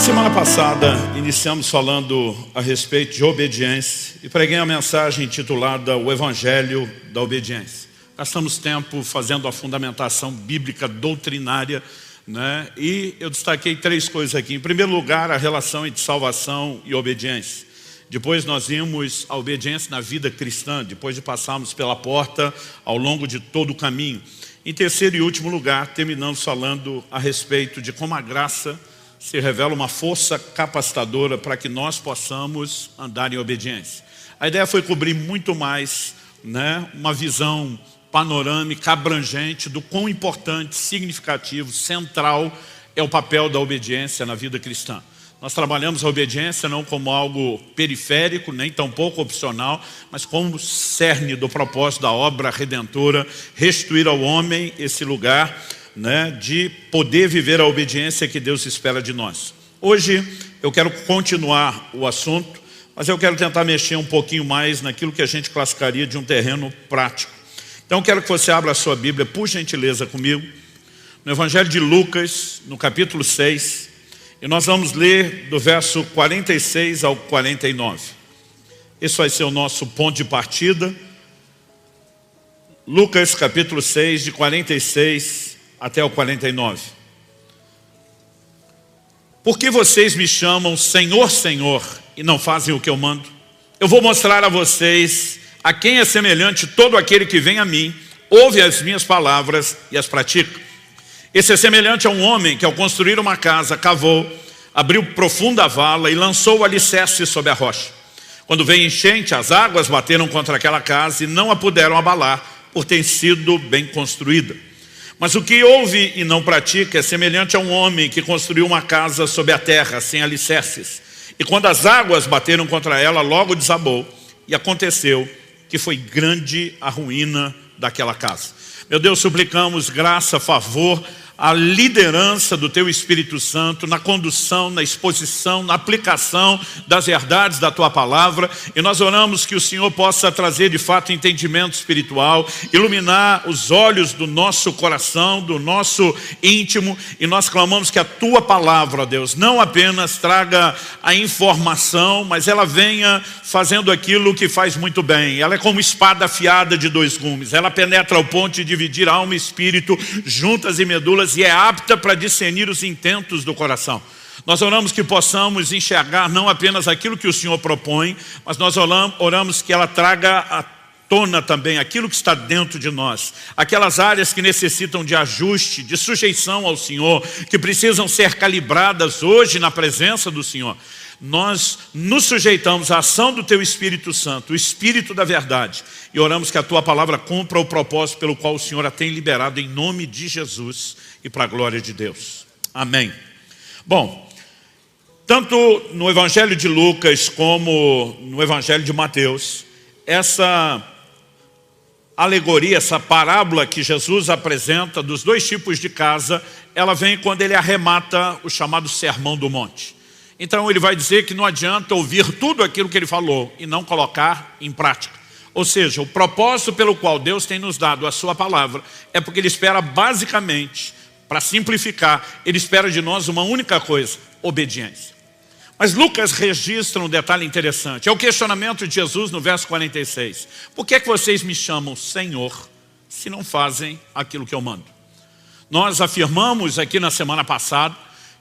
semana passada, iniciamos falando a respeito de obediência e preguei a mensagem intitulada O Evangelho da Obediência. Gastamos tempo fazendo a fundamentação bíblica doutrinária, né? E eu destaquei 3 coisas aqui. Em primeiro lugar, a relação entre salvação e obediência. Depois nós vimos a obediência na vida cristã, depois de passarmos pela porta ao longo de todo o caminho. Em terceiro e último lugar, terminamos falando a respeito de como a graça se revela uma força capacitadora para que nós possamos andar em obediência. A ideia foi cobrir muito mais, né, uma visão panorâmica, abrangente do quão importante, significativo, central é o papel da obediência na vida cristã. Nós trabalhamos a obediência não como algo periférico, nem tampouco opcional, mas como cerne do propósito da obra redentora, restituir ao homem esse lugar, né, de poder viver a obediência que Deus espera de nós. Hoje eu quero continuar o assunto, mas eu quero tentar mexer um pouquinho mais naquilo que a gente classificaria de um terreno prático. Então eu quero que você abra a sua Bíblia, por gentileza, comigo, no Evangelho de Lucas, no capítulo 6, e nós vamos ler do verso 46 ao 49. Esse vai ser o nosso ponto de partida. Lucas capítulo 6, de 46 até o 49. Por que vocês me chamam Senhor, Senhor, e não fazem o que eu mando? Eu vou mostrar a vocês a quem é semelhante todo aquele que vem a mim, ouve as minhas palavras e as pratica. Esse é semelhante a um homem que ao construir uma casa, cavou, abriu profunda vala e lançou o alicerce sobre a rocha. Quando veio enchente, as águas bateram contra aquela casa e não a puderam abalar, por ter sido bem construída. Mas o que ouve e não pratica é semelhante a um homem que construiu uma casa sobre a terra, sem alicerces. E quando as águas bateram contra ela, logo desabou. E aconteceu que foi grande a ruína daquela casa. Meu Deus, suplicamos graça, favor, a liderança do Teu Espírito Santo na condução, na exposição, na aplicação das verdades da Tua Palavra. E nós oramos que o Senhor possa trazer de fato entendimento espiritual, iluminar os olhos do nosso coração, do nosso íntimo. E nós clamamos que a Tua Palavra, Deus, não apenas traga a informação, mas ela venha fazendo aquilo que faz muito bem. Ela é como espada afiada de 2 gumes. Ela penetra ao ponto de dividir alma e espírito, juntas e medulas, e é apta para discernir os intentos do coração. Nós oramos que possamos enxergar não apenas aquilo que o Senhor propõe, mas nós oramos que ela traga à tona também aquilo que está dentro de nós. Aquelas áreas que necessitam de ajuste, de sujeição ao Senhor, que precisam ser calibradas hoje na presença do Senhor. Nós nos sujeitamos à ação do Teu Espírito Santo, o Espírito da verdade, e oramos que a Tua Palavra cumpra o propósito pelo qual o Senhor a tem liberado em nome de Jesus e para a glória de Deus. Amém. Bom, tanto no Evangelho de Lucas como no Evangelho de Mateus, essa alegoria, essa parábola que Jesus apresenta dos 2 tipos de casa, ela vem quando ele arremata o chamado Sermão do Monte. Então ele vai dizer que não adianta ouvir tudo aquilo que ele falou e não colocar em prática. Ou seja, o propósito pelo qual Deus tem nos dado a sua palavra é porque Ele espera basicamente, para simplificar, Ele espera de nós uma única coisa: obediência. Mas Lucas registra um detalhe interessante. É o questionamento de Jesus no verso 46. Por que é que vocês me chamam Senhor se não fazem aquilo que eu mando? Nós afirmamos aqui na semana passada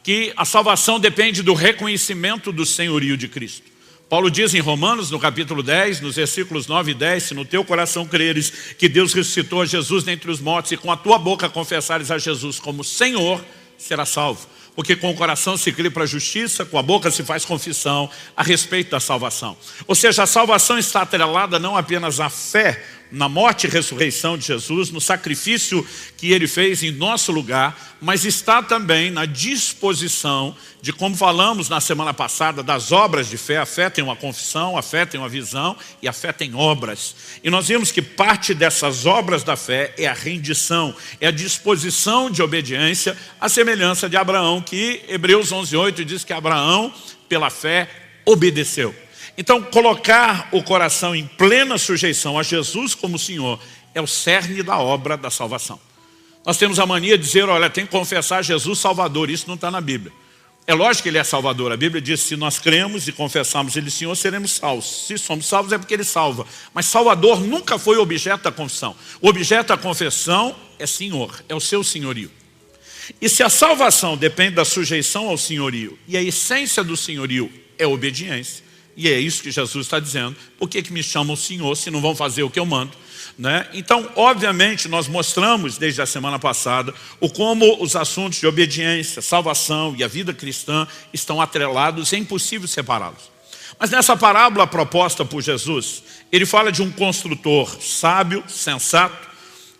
que a salvação depende do reconhecimento do senhorio de Cristo. Paulo diz em Romanos, no capítulo 10, nos versículos 9 e 10, se no teu coração creres que Deus ressuscitou a Jesus dentre os mortos e com a tua boca confessares a Jesus como Senhor, serás salvo. Porque com o coração se crê para a justiça, com a boca se faz confissão a respeito da salvação. Ou seja, a salvação está atrelada não apenas à fé na morte e ressurreição de Jesus, no sacrifício que Ele fez em nosso lugar, mas está também na disposição de, como falamos na semana passada, das obras de fé. A fé tem uma confissão, a fé tem uma visão e a fé tem obras. E nós vimos que parte dessas obras da fé é a rendição, é a disposição de obediência, a semelhança de Abraão, que Hebreus 11:8 diz que Abraão, pela fé, obedeceu. Então, colocar o coração em plena sujeição a Jesus como Senhor é o cerne da obra da salvação. Nós temos a mania de dizer, olha, tem que confessar Jesus Salvador. Isso não está na Bíblia. É lógico que Ele é Salvador. A Bíblia diz que se nós cremos e confessarmos Ele Senhor, seremos salvos. Se somos salvos é porque Ele salva. Mas Salvador nunca foi o objeto da confissão. O objeto da confissão é Senhor, é o seu senhorio. E se a salvação depende da sujeição ao senhorio, e a essência do senhorio é obediência, e é isso que Jesus está dizendo, por que me chamam Senhor se não vão fazer o que eu mando? Né? Então, obviamente, nós mostramos desde a semana passada como os assuntos de obediência, salvação e a vida cristã estão atrelados e é impossível separá-los. Mas nessa parábola proposta por Jesus, ele fala de um construtor sábio, sensato,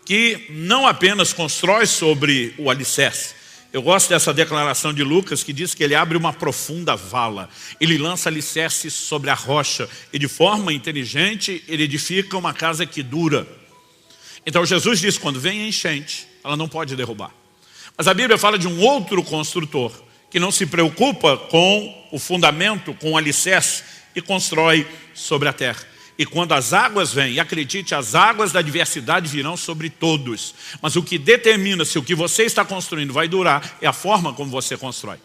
que não apenas constrói sobre o alicerce. Eu gosto dessa declaração de Lucas que diz que ele abre uma profunda vala. Ele lança alicerce sobre a rocha e de forma inteligente ele edifica uma casa que dura. Então Jesus diz, quando vem a enchente, ela não pode derrubar. Mas a Bíblia fala de um outro construtor que não se preocupa com o fundamento, com o alicerce e constrói sobre a terra. E quando as águas vêm, e acredite, as águas da adversidade virão sobre todos. Mas o que determina se o que você está construindo vai durar é a forma como você constrói.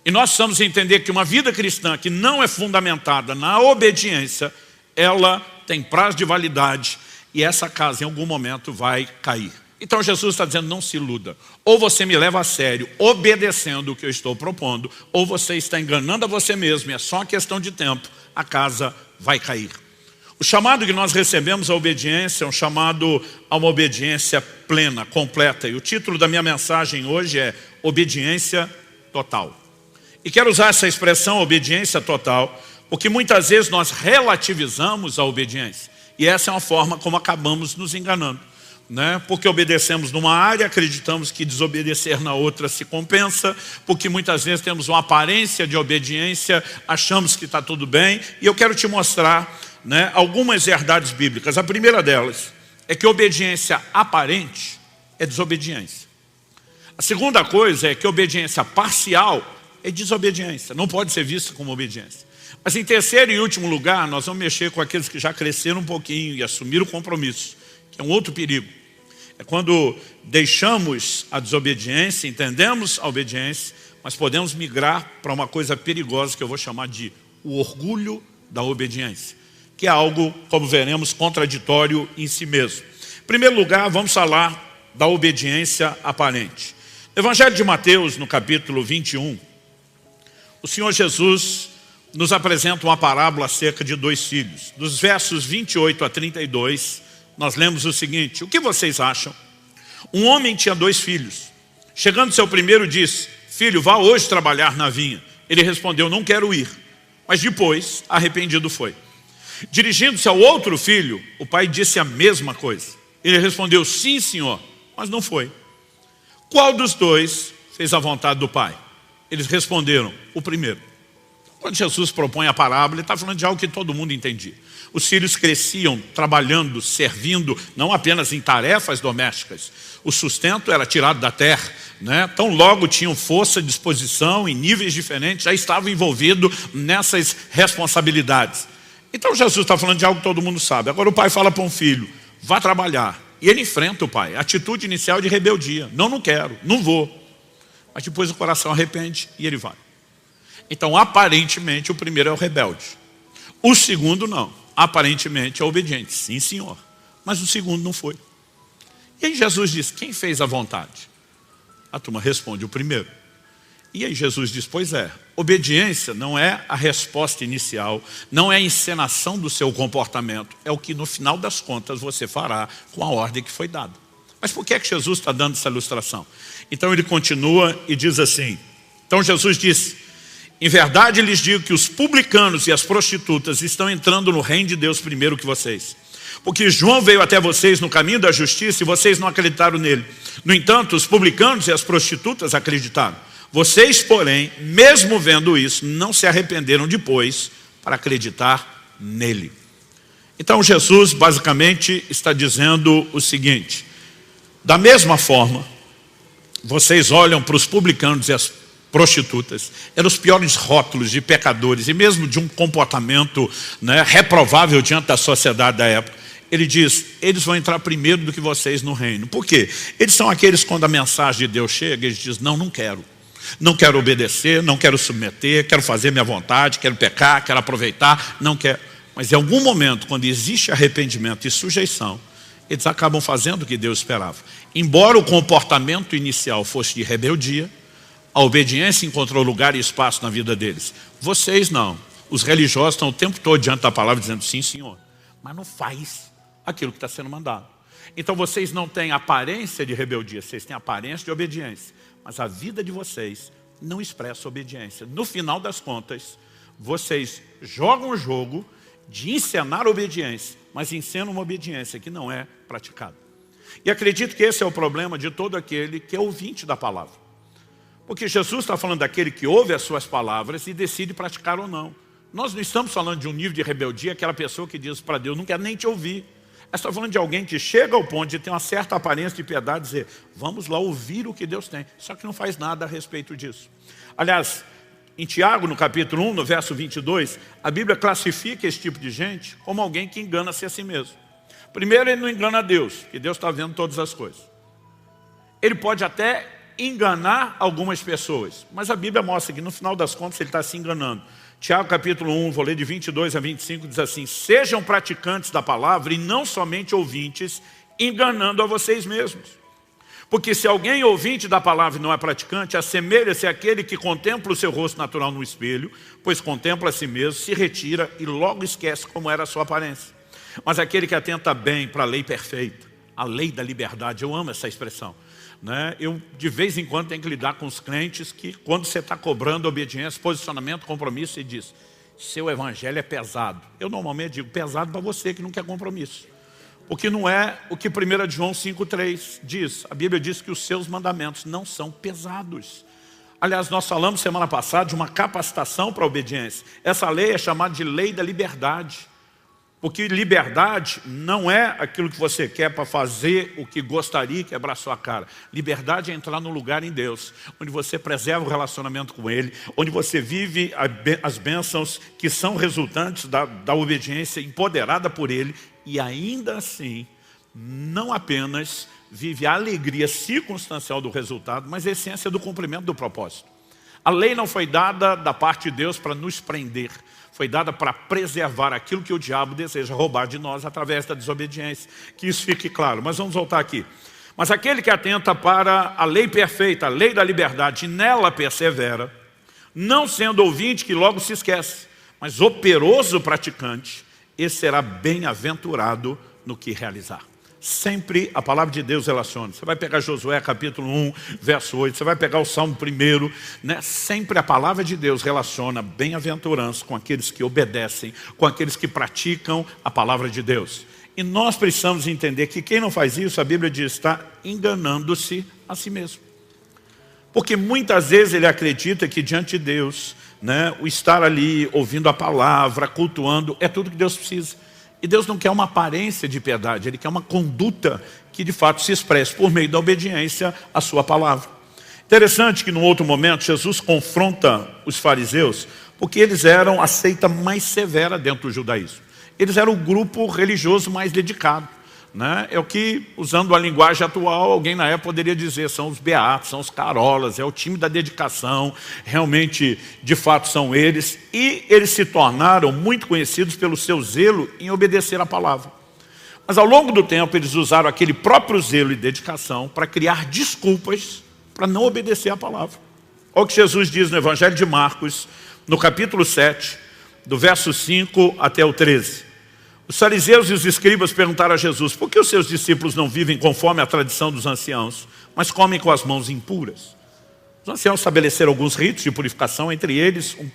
E nós precisamos entender que uma vida cristã que não é fundamentada na obediência, ela tem prazo de validade e essa casa em algum momento vai cair. Então Jesus está dizendo, não se iluda. Ou você me leva a sério, obedecendo o que eu estou propondo, ou você está enganando a você mesmo, e é só uma questão de tempo, a casa vai cair. O chamado que nós recebemos à obediência é um chamado a uma obediência plena, completa. E o título da minha mensagem hoje é Obediência Total. E quero usar essa expressão, obediência total, porque muitas vezes nós relativizamos a obediência. E essa é uma forma como acabamos nos enganando. Né? Porque obedecemos numa área, acreditamos que desobedecer na outra se compensa, porque muitas vezes temos uma aparência de obediência, achamos que está tudo bem. E eu quero te mostrar algumas verdades bíblicas. A primeira delas é que obediência aparente é desobediência. A segunda coisa é que obediência parcial é desobediência, não pode ser vista como obediência. Mas em terceiro e último lugar, nós vamos mexer com aqueles que já cresceram um pouquinho e assumiram o compromisso, que é um outro perigo. É quando deixamos a desobediência, entendemos a obediência, mas podemos migrar para uma coisa perigosa que eu vou chamar de o orgulho da obediência, que é algo, como veremos, contraditório em si mesmo. Em primeiro lugar, vamos falar da obediência aparente. No Evangelho de Mateus, no capítulo 21, o Senhor Jesus nos apresenta uma parábola acerca de dois filhos. Dos versos 28 a 32, nós lemos o seguinte: o que vocês acham? Um homem tinha dois filhos. Chegando seu primeiro, disse, filho, vá hoje trabalhar na vinha. Ele respondeu, não quero ir. Mas depois, arrependido foi. Dirigindo-se ao outro filho, o pai disse a mesma coisa. Ele respondeu, sim, senhor, mas não foi. Qual dos dois fez a vontade do pai? Eles responderam, o primeiro. Quando Jesus propõe a parábola, ele está falando de algo que todo mundo entendia. Os filhos cresciam trabalhando, servindo, não apenas em tarefas domésticas. O sustento era tirado da terra, Tão logo tinham força, disposição, em níveis diferentes, já estavam envolvidos nessas responsabilidades. Então Jesus está falando de algo que todo mundo sabe. Agora o pai fala para um filho, vá trabalhar. E ele enfrenta o pai. A atitude inicial de rebeldia. Não quero, não vou. Mas depois o coração arrepende e ele vai. Então aparentemente o primeiro é o rebelde. O segundo não. Aparentemente é obediente. Sim, senhor. Mas o segundo não foi. E aí Jesus diz, quem fez a vontade? A turma responde, o primeiro. E aí Jesus diz, pois é, obediência não é a resposta inicial, não é a encenação do seu comportamento, é o que no final das contas você fará com a ordem que foi dada. Mas por que é que Jesus está dando essa ilustração? Então ele continua e diz assim, então Jesus disse, em verdade lhes digo que os publicanos e as prostitutas estão entrando no reino de Deus primeiro que vocês. Porque João veio até vocês no caminho da justiça e vocês não acreditaram nele. No entanto, os publicanos e as prostitutas acreditaram. Vocês, porém, mesmo vendo isso, não se arrependeram depois para acreditar nele. Então Jesus basicamente está dizendo o seguinte, da mesma forma, vocês olham para os publicanos e as prostitutas, eram os piores rótulos de pecadores e mesmo de um comportamento reprovável diante da sociedade da época. Ele diz, eles vão entrar primeiro do que vocês no reino. Por quê? Eles são aqueles quando a mensagem de Deus chega, eles dizem, não quero. Não quero obedecer, não quero submeter, quero fazer minha vontade, quero pecar, quero aproveitar, não quero. Mas em algum momento, quando existe arrependimento e sujeição, eles acabam fazendo o que Deus esperava. Embora o comportamento inicial fosse de rebeldia, a obediência encontrou lugar e espaço na vida deles. Vocês não. Os religiosos estão o tempo todo diante da palavra dizendo sim, Senhor, mas não faz aquilo que está sendo mandado. Então vocês não têm aparência de rebeldia, vocês têm aparência de obediência. Mas a vida de vocês não expressa obediência. No final das contas, vocês jogam o jogo de encenar obediência, mas encenam uma obediência que não é praticada. E acredito que esse é o problema de todo aquele que é ouvinte da palavra. Porque Jesus está falando daquele que ouve as suas palavras e decide praticar ou não. Nós não estamos falando de um nível de rebeldia, aquela pessoa que diz para Deus, não quero nem te ouvir. Está falando de alguém que chega ao ponto de ter uma certa aparência de piedade e dizer, vamos lá ouvir o que Deus tem. Só que não faz nada a respeito disso. Aliás, em Tiago, no capítulo 1, no verso 22, a Bíblia classifica esse tipo de gente como alguém que engana-se a si mesmo. Primeiro, ele não engana a Deus, porque Deus está vendo todas as coisas. Ele pode até enganar algumas pessoas, mas a Bíblia mostra que no final das contas ele está se enganando. Tiago capítulo 1, vou ler de 22 a 25, diz assim, sejam praticantes da palavra e não somente ouvintes, enganando a vocês mesmos. Porque se alguém ouvinte da palavra e não é praticante, assemelha-se àquele que contempla o seu rosto natural no espelho, pois contempla a si mesmo, se retira e logo esquece como era a sua aparência. Mas aquele que atenta bem para a lei perfeita, a lei da liberdade, eu amo essa expressão, né? Eu de vez em quando tenho que lidar com os crentes que quando você está cobrando obediência, posicionamento, compromisso, você diz, seu evangelho é pesado. Eu normalmente digo, pesado para você que não quer compromisso. Porque não é o que 1 João 5,3 diz. A Bíblia diz que os seus mandamentos não são pesados. Aliás, nós falamos semana passada de uma capacitação para a obediência. Essa lei é chamada de lei da liberdade. Porque liberdade não é aquilo que você quer para fazer o que gostaria e quebrar sua cara. Liberdade é entrar no lugar em Deus, onde você preserva o relacionamento com Ele, onde você vive as bênçãos que são resultantes da obediência empoderada por Ele, e ainda assim, não apenas vive a alegria circunstancial do resultado, mas a essência do cumprimento do propósito. A lei não foi dada da parte de Deus para nos prender, foi dada para preservar aquilo que o diabo deseja roubar de nós através da desobediência. Que isso fique claro, mas vamos voltar aqui. Mas aquele que atenta para a lei perfeita, a lei da liberdade, e nela persevera, não sendo ouvinte que logo se esquece, mas operoso praticante, esse será bem-aventurado no que realizar. Sempre a palavra de Deus relaciona. Você vai pegar Josué capítulo 1, verso 8, você vai pegar o Salmo 1, né? Sempre a palavra de Deus relaciona bem-aventurança com aqueles que obedecem, com aqueles que praticam a palavra de Deus. E nós precisamos entender que quem não faz isso, a Bíblia diz, está enganando-se a si mesmo. Porque muitas vezes ele acredita que diante de Deus, né, o estar ali ouvindo a palavra, cultuando, é tudo que Deus precisa. E Deus não quer uma aparência de piedade, Ele quer uma conduta que de fato se expresse por meio da obediência à sua palavra. Interessante que num outro momento Jesus confronta os fariseus, porque eles eram a seita mais severa dentro do judaísmo. Eles eram o grupo religioso mais dedicado, né? É o que, usando a linguagem atual, alguém na época poderia dizer, são os beatos, são os carolas, é o time da dedicação, realmente, de fato, são eles. E eles se tornaram muito conhecidos pelo seu zelo em obedecer a palavra. Mas ao longo do tempo, eles usaram aquele próprio zelo e dedicação para criar desculpas para não obedecer a palavra. Olha o que Jesus diz no Evangelho de Marcos, no capítulo 7, do verso 5 até o 13. Os fariseus e os escribas perguntaram a Jesus, por que os seus discípulos não vivem conforme a tradição dos anciãos, mas comem com as mãos impuras? Os anciãos estabeleceram alguns ritos de purificação, entre eles um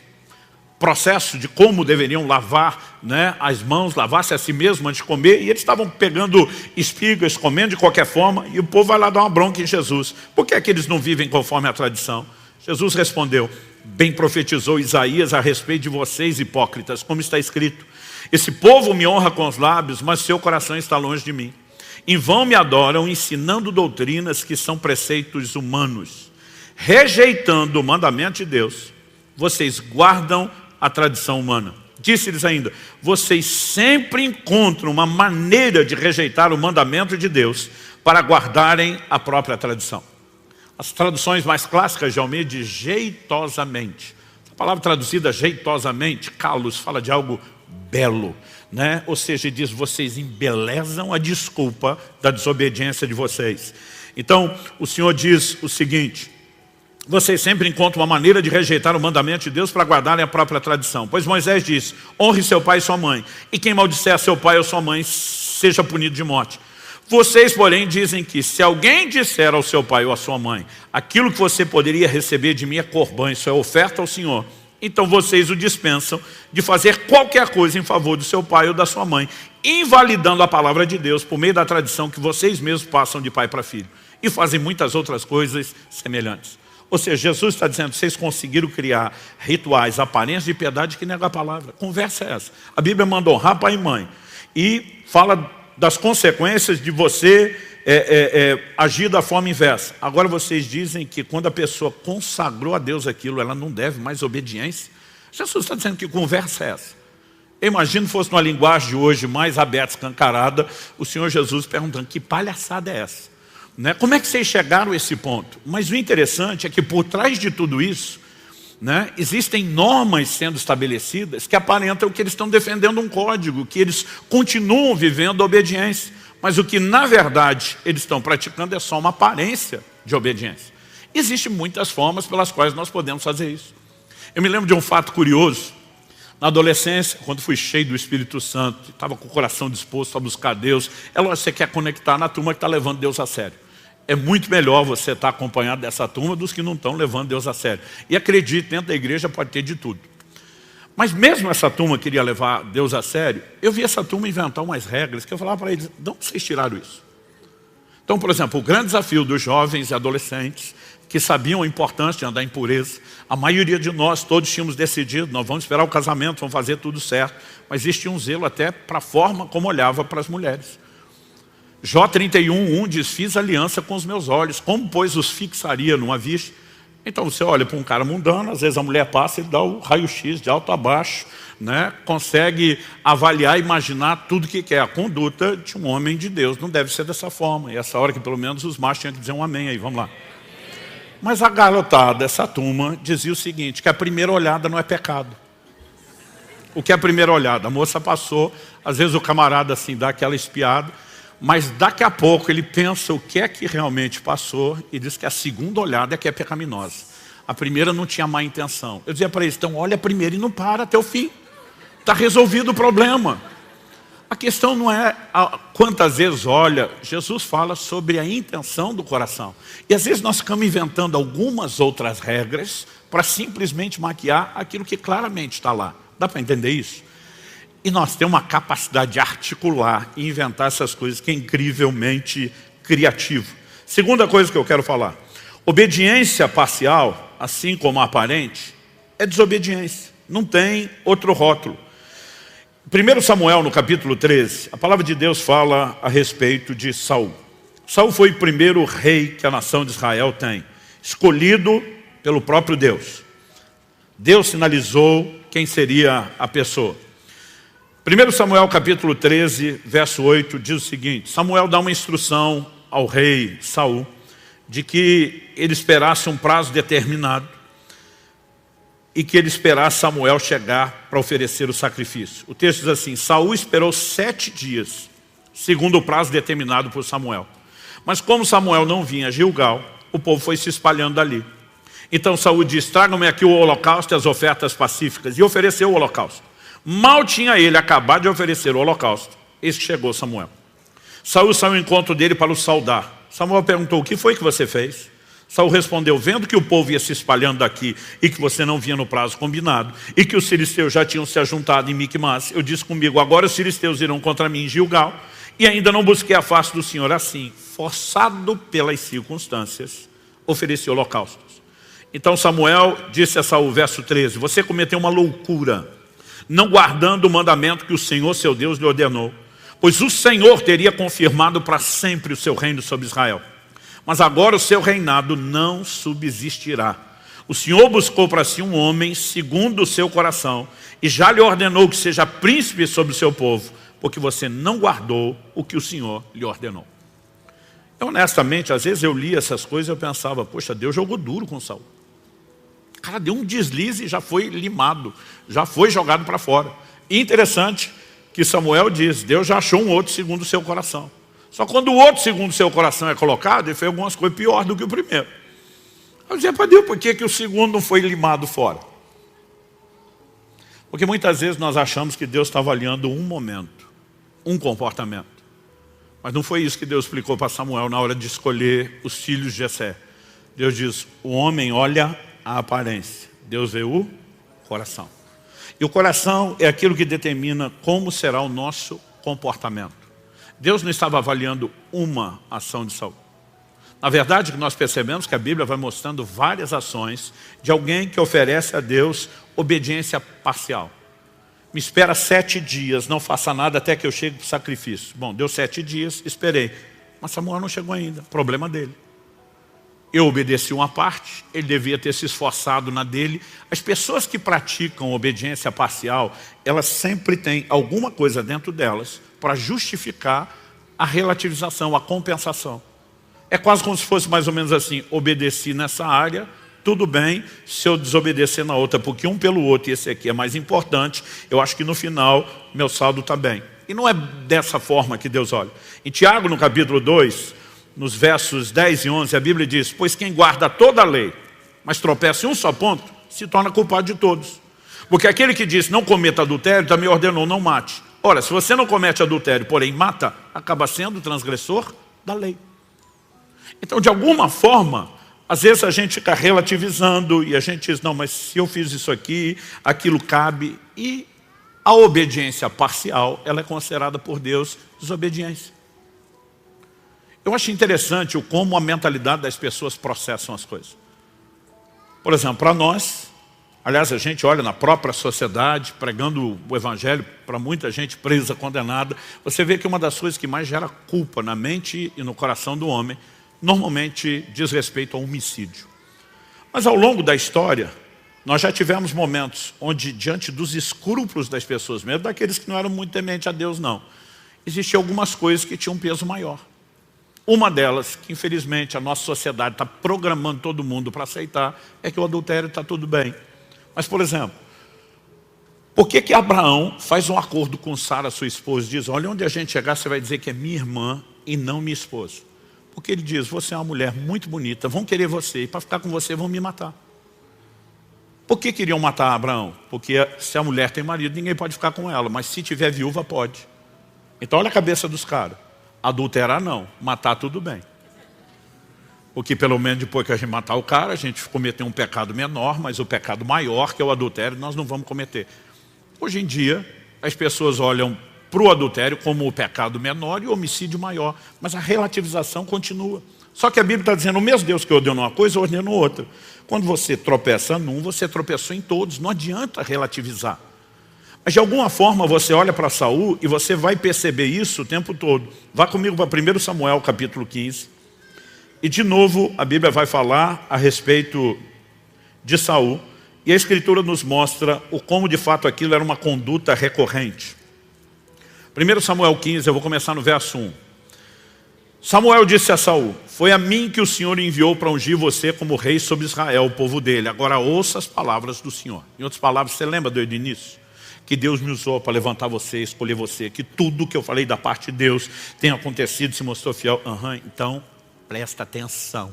processo de como deveriam lavar, né, as mãos, lavar-se a si mesmo antes de comer, e eles estavam pegando espigas, comendo de qualquer forma, e o povo vai lá dar uma bronca em Jesus. Por que é que eles não vivem conforme a tradição? Jesus respondeu, bem profetizou Isaías a respeito de vocês, hipócritas, como está escrito, esse povo me honra com os lábios, mas seu coração está longe de mim. Em vão me adoram, ensinando doutrinas que são preceitos humanos. Rejeitando o mandamento de Deus, vocês guardam a tradição humana. Disse-lhes ainda, vocês sempre encontram uma maneira de rejeitar o mandamento de Deus para guardarem a própria tradição. As traduções mais clássicas de Almeida diz jeitosamente. A palavra traduzida jeitosamente, kalos, fala de algo belo, né? Ou seja, diz, vocês embelezam a desculpa da desobediência de vocês. Então, o Senhor diz o seguinte: vocês sempre encontram uma maneira de rejeitar o mandamento de Deus para guardarem a própria tradição. Pois Moisés disse, honre seu pai e sua mãe, e quem maldisser seu pai ou sua mãe seja punido de morte. Vocês, porém, dizem que se alguém disser ao seu pai ou à sua mãe, aquilo que você poderia receber de mim é corbã, isso é oferta ao Senhor, então vocês o dispensam de fazer qualquer coisa em favor do seu pai ou da sua mãe, invalidando a palavra de Deus por meio da tradição que vocês mesmos passam de pai para filho. E fazem muitas outras coisas semelhantes. Ou seja, Jesus está dizendo, vocês conseguiram criar rituais, aparências de piedade que negam a palavra. Conversa é essa. A Bíblia manda honrar pai e mãe. E fala das consequências de você agir da forma inversa. Agora vocês dizem que quando a pessoa consagrou a Deus aquilo, ela não deve mais obediência. Jesus está dizendo que conversa é essa. Eu imagino que fosse uma linguagem de hoje mais aberta, escancarada, o Senhor Jesus perguntando, que palhaçada é essa? Né? Como é que vocês chegaram a esse ponto? Mas o interessante é que por trás de tudo isso, né, existem normas sendo estabelecidas que aparentam que eles estão defendendo um código, que eles continuam vivendo a obediência. Mas o que na verdade eles estão praticando é só uma aparência de obediência. Existem muitas formas pelas quais nós podemos fazer isso. Eu me lembro de um fato curioso. Na adolescência, quando fui cheio do Espírito Santo, estava com o coração disposto a buscar Deus, é lógico que você quer conectar na turma que está levando Deus a sério. É muito melhor você estar acompanhado dessa turma dos que não estão levando Deus a sério. E acredite, dentro da igreja pode ter de tudo. Mas mesmo essa turma queria levar Deus a sério, eu vi essa turma inventar umas regras que eu falava para eles, de onde vocês tiraram isso? Então, por exemplo, o grande desafio dos jovens e adolescentes que sabiam a importância de andar em pureza, a maioria de nós, todos tínhamos decidido, nós vamos esperar o casamento, vamos fazer tudo certo, mas existia um zelo até para a forma como olhava para as mulheres. Jó 31:1 diz, fiz aliança com os meus olhos, como pois os fixaria numa vista? Então você olha para um cara mundano, às vezes a mulher passa e dá o raio-x de alto a baixo, né? Consegue avaliar, imaginar tudo que quer. A conduta de um homem de Deus não deve ser dessa forma. E essa hora que pelo menos os machos tinham que dizer um amém aí, vamos lá. Mas a garotada, essa turma, dizia o seguinte, que a primeira olhada não é pecado. O que é a primeira olhada? A moça passou, às vezes o camarada assim dá aquela espiada, mas daqui a pouco ele pensa o que é que realmente passou e diz que a segunda olhada é que é pecaminosa. A primeira não tinha má intenção. Eu dizia para eles, então olha primeiro e não para até o fim. Está resolvido o problema. A questão não é quantas vezes olha, Jesus fala sobre a intenção do coração. E às vezes nós ficamos inventando algumas outras regras para simplesmente maquiar aquilo que claramente está lá. Dá para entender isso? E nós temos uma capacidade de articular e inventar essas coisas que é incrivelmente criativo. Segunda coisa que eu quero falar. Obediência parcial, assim como a aparente, é desobediência. Não tem outro rótulo. 1 Samuel, no capítulo 13, a palavra de Deus fala a respeito de Saul. Saul foi o primeiro rei que a nação de Israel tem, escolhido pelo próprio Deus. Deus sinalizou quem seria a pessoa. 1 Samuel capítulo 13, verso 8, diz o seguinte, Samuel dá uma instrução ao rei Saul, de que ele esperasse um prazo determinado, e que ele esperasse Samuel chegar para oferecer o sacrifício. O texto diz assim, Saul esperou 7 dias, segundo o prazo determinado por Samuel. Mas como Samuel não vinha a Gilgal, o povo foi se espalhando dali. Então Saul disse, tragam-me aqui o holocausto e as ofertas pacíficas, e ofereceu o holocausto. Mal tinha ele acabado de oferecer o holocausto, eis que chegou Samuel. Saul saiu ao encontro dele para o saudar. Samuel perguntou, o que foi que você fez? Saul respondeu, vendo que o povo ia se espalhando daqui e que você não vinha no prazo combinado e que os filisteus já tinham se ajuntado em Miquimás, eu disse comigo, agora os filisteus irão contra mim em Gilgal e ainda não busquei a face do Senhor. Assim, forçado pelas circunstâncias, ofereci holocaustos. Então Samuel disse a Saul, verso 13, você cometeu uma loucura, não guardando o mandamento que o Senhor seu Deus lhe ordenou, pois o Senhor teria confirmado para sempre o seu reino sobre Israel. Mas agora o seu reinado não subsistirá. O Senhor buscou para si um homem segundo o seu coração e já lhe ordenou que seja príncipe sobre o seu povo, porque você não guardou o que o Senhor lhe ordenou. Honestamente, às vezes eu lia essas coisas e eu pensava, poxa, Deus jogou duro com Saul. O cara deu um deslize e já foi limado, já foi jogado para fora. E interessante que Samuel diz, Deus já achou um outro segundo o seu coração. Só quando o outro segundo o seu coração é colocado, ele fez algumas coisas piores do que o primeiro. Eu dizia para Deus, por que o segundo não foi limado fora? Porque muitas vezes nós achamos que Deus está avaliando um momento, um comportamento. Mas não foi isso que Deus explicou para Samuel na hora de escolher os filhos de Jessé. Deus diz, o homem olha a aparência, Deus vê o coração. E o coração é aquilo que determina como será o nosso comportamento. Deus não estava avaliando uma ação de Saul. Na verdade, nós percebemos que a Bíblia vai mostrando várias ações de alguém que oferece a Deus obediência parcial. Me espera 7 dias, não faça nada até que eu chegue para o sacrifício. Bom, deu 7 dias, esperei. Mas Samuel não chegou ainda, problema dele. Eu obedeci uma parte, ele devia ter se esforçado na dele. As pessoas que praticam obediência parcial, elas sempre têm alguma coisa dentro delas para justificar a relativização, a compensação. É quase como se fosse mais ou menos assim, obedeci nessa área, tudo bem se eu desobedecer na outra, porque um pelo outro, e esse aqui é mais importante, eu acho que no final meu saldo está bem. E não é dessa forma que Deus olha. Em Tiago, no capítulo 2, nos versos 10 e 11, a Bíblia diz, pois quem guarda toda a lei, mas tropeça em um só ponto, se torna culpado de todos. Porque aquele que diz, não cometa adultério, também ordenou, não mate. Ora, se você não comete adultério, porém mata, acaba sendo transgressor da lei. Então, de alguma forma, às vezes a gente fica relativizando e a gente diz, não, mas se eu fiz isso aqui, aquilo cabe. E a obediência parcial, ela é considerada por Deus desobediência. Eu acho interessante como a mentalidade das pessoas processam as coisas. Por exemplo, para nós, aliás, a gente olha na própria sociedade, pregando o evangelho para muita gente presa, condenada, você vê que uma das coisas que mais gera culpa na mente e no coração do homem, normalmente diz respeito ao homicídio. Mas ao longo da história, nós já tivemos momentos onde, diante dos escrúpulos das pessoas, mesmo daqueles que não eram muito tementes a Deus, não, existiam algumas coisas que tinham um peso maior. Uma delas, que infelizmente a nossa sociedade está programando todo mundo para aceitar, é que o adultério está tudo bem. Mas, por exemplo, por que Abraão faz um acordo com Sara, sua esposa, e diz, olha, onde a gente chegar, você vai dizer que é minha irmã e não minha esposa. Porque ele diz, você é uma mulher muito bonita, vão querer você, e para ficar com você vão me matar. Por que queriam matar Abraão? Porque se a mulher tem marido, ninguém pode ficar com ela, mas se tiver viúva, pode. Então olha a cabeça dos caras. Adulterar não, matar tudo bem. Porque pelo menos depois que a gente matar o cara, a gente cometeu um pecado menor, mas o pecado maior, que é o adultério, nós não vamos cometer. Hoje em dia, as pessoas olham para o adultério como o pecado menor e o homicídio maior. Mas a relativização continua. Só que a Bíblia está dizendo, o mesmo Deus que ordenou uma coisa, ordenou outra. Quando você tropeça num, você tropeçou em todos. Não adianta relativizar. Mas de alguma forma você olha para Saul e você vai perceber isso o tempo todo. Vá comigo para 1 Samuel, capítulo 15. E de novo a Bíblia vai falar a respeito de Saul. E a Escritura nos mostra o como de fato aquilo era uma conduta recorrente. 1 Samuel 15, eu vou começar no verso 1. Samuel disse a Saul, foi a mim que o Senhor enviou para ungir você como rei sobre Israel, o povo dele. Agora ouça as palavras do Senhor. Em outras palavras, você lembra do início? Que Deus me usou para levantar você, escolher você. Que tudo que eu falei da parte de Deus tem acontecido, se mostrou fiel. Então, presta atenção.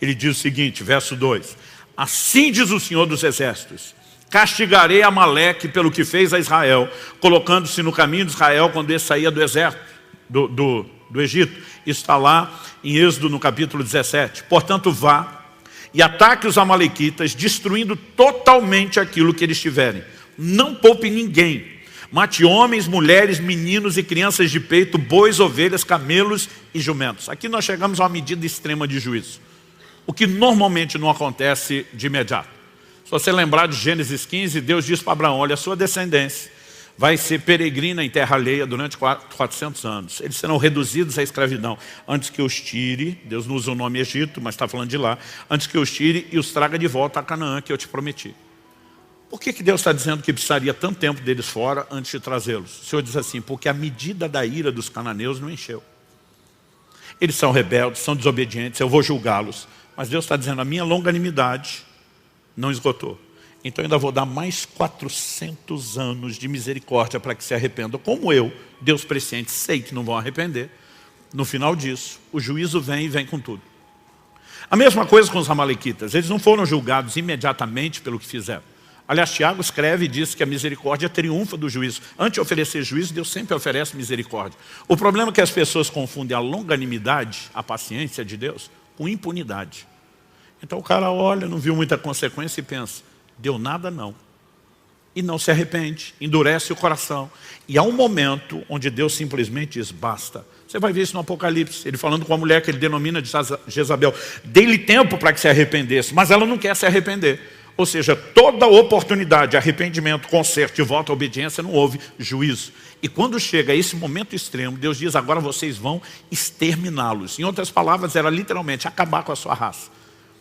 Ele diz o seguinte, verso 2. Assim diz o Senhor dos Exércitos. Castigarei Amaleque pelo que fez a Israel, colocando-se no caminho de Israel quando ele saía do exército, do Egito. Isso está lá em Êxodo no capítulo 17. Portanto, vá e ataque os amalequitas, destruindo totalmente aquilo que eles tiverem. Não poupe ninguém. Mate homens, mulheres, meninos e crianças de peito, bois, ovelhas, camelos e jumentos. Aqui nós chegamos a uma medida extrema de juízo. O que normalmente não acontece de imediato. Se você lembrar de Gênesis 15, Deus diz para Abraão, olha, a sua descendência vai ser peregrina em terra alheia durante 400 anos. Eles serão reduzidos à escravidão. Antes que eu os tire, Deus não usa o nome Egito, mas está falando de lá. Antes que eu os tire e os traga de volta a Canaã que eu te prometi. Por que Deus está dizendo que precisaria tanto tempo deles fora antes de trazê-los? O Senhor diz assim, porque a medida da ira dos cananeus não encheu. eles são rebeldes, são desobedientes, eu vou julgá-los. Mas Deus está dizendo, a minha longanimidade não esgotou. Então eu ainda vou dar mais 400 anos de misericórdia para que se arrependam. Como eu, Deus presciente, sei que não vão arrepender. No final disso, o juízo vem e vem com tudo. A mesma coisa com os amalequitas. Eles não foram julgados imediatamente pelo que fizeram. Aliás, Tiago escreve e diz que a misericórdia triunfa do juízo. Antes de oferecer juízo, Deus sempre oferece misericórdia. O problema é que as pessoas confundem a longanimidade, a paciência de Deus, com impunidade. Então o cara olha, não viu muita consequência e pensa, deu nada não. E não se arrepende, endurece o coração. E há um momento onde Deus simplesmente diz, basta. Você vai ver isso no Apocalipse, ele falando com a mulher que ele denomina de Jezabel. Dei-lhe tempo para que se arrependesse, mas ela não quer se arrepender. Ou seja, toda oportunidade, arrependimento, conserto e volta à obediência, não houve juízo. E quando chega esse momento extremo, Deus diz, agora vocês vão exterminá-los. Em outras palavras, era literalmente acabar com a sua raça.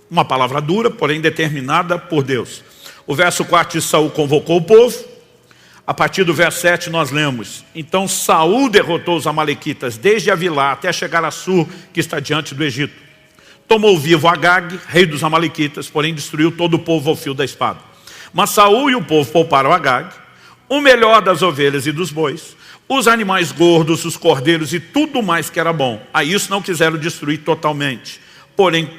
Uma palavra dura, porém determinada por Deus. O verso 4 de Saul convocou o povo. A partir do verso 7 nós lemos, então Saul derrotou os amalequitas desde Avilá até chegar a Sur, que está diante do Egito. Tomou vivo Agag, rei dos amalequitas, porém destruiu todo o povo ao fio da espada. Mas Saul e o povo pouparam Agag, o melhor das ovelhas e dos bois, os animais gordos, os cordeiros e tudo mais que era bom. A isso não quiseram destruir totalmente. Porém,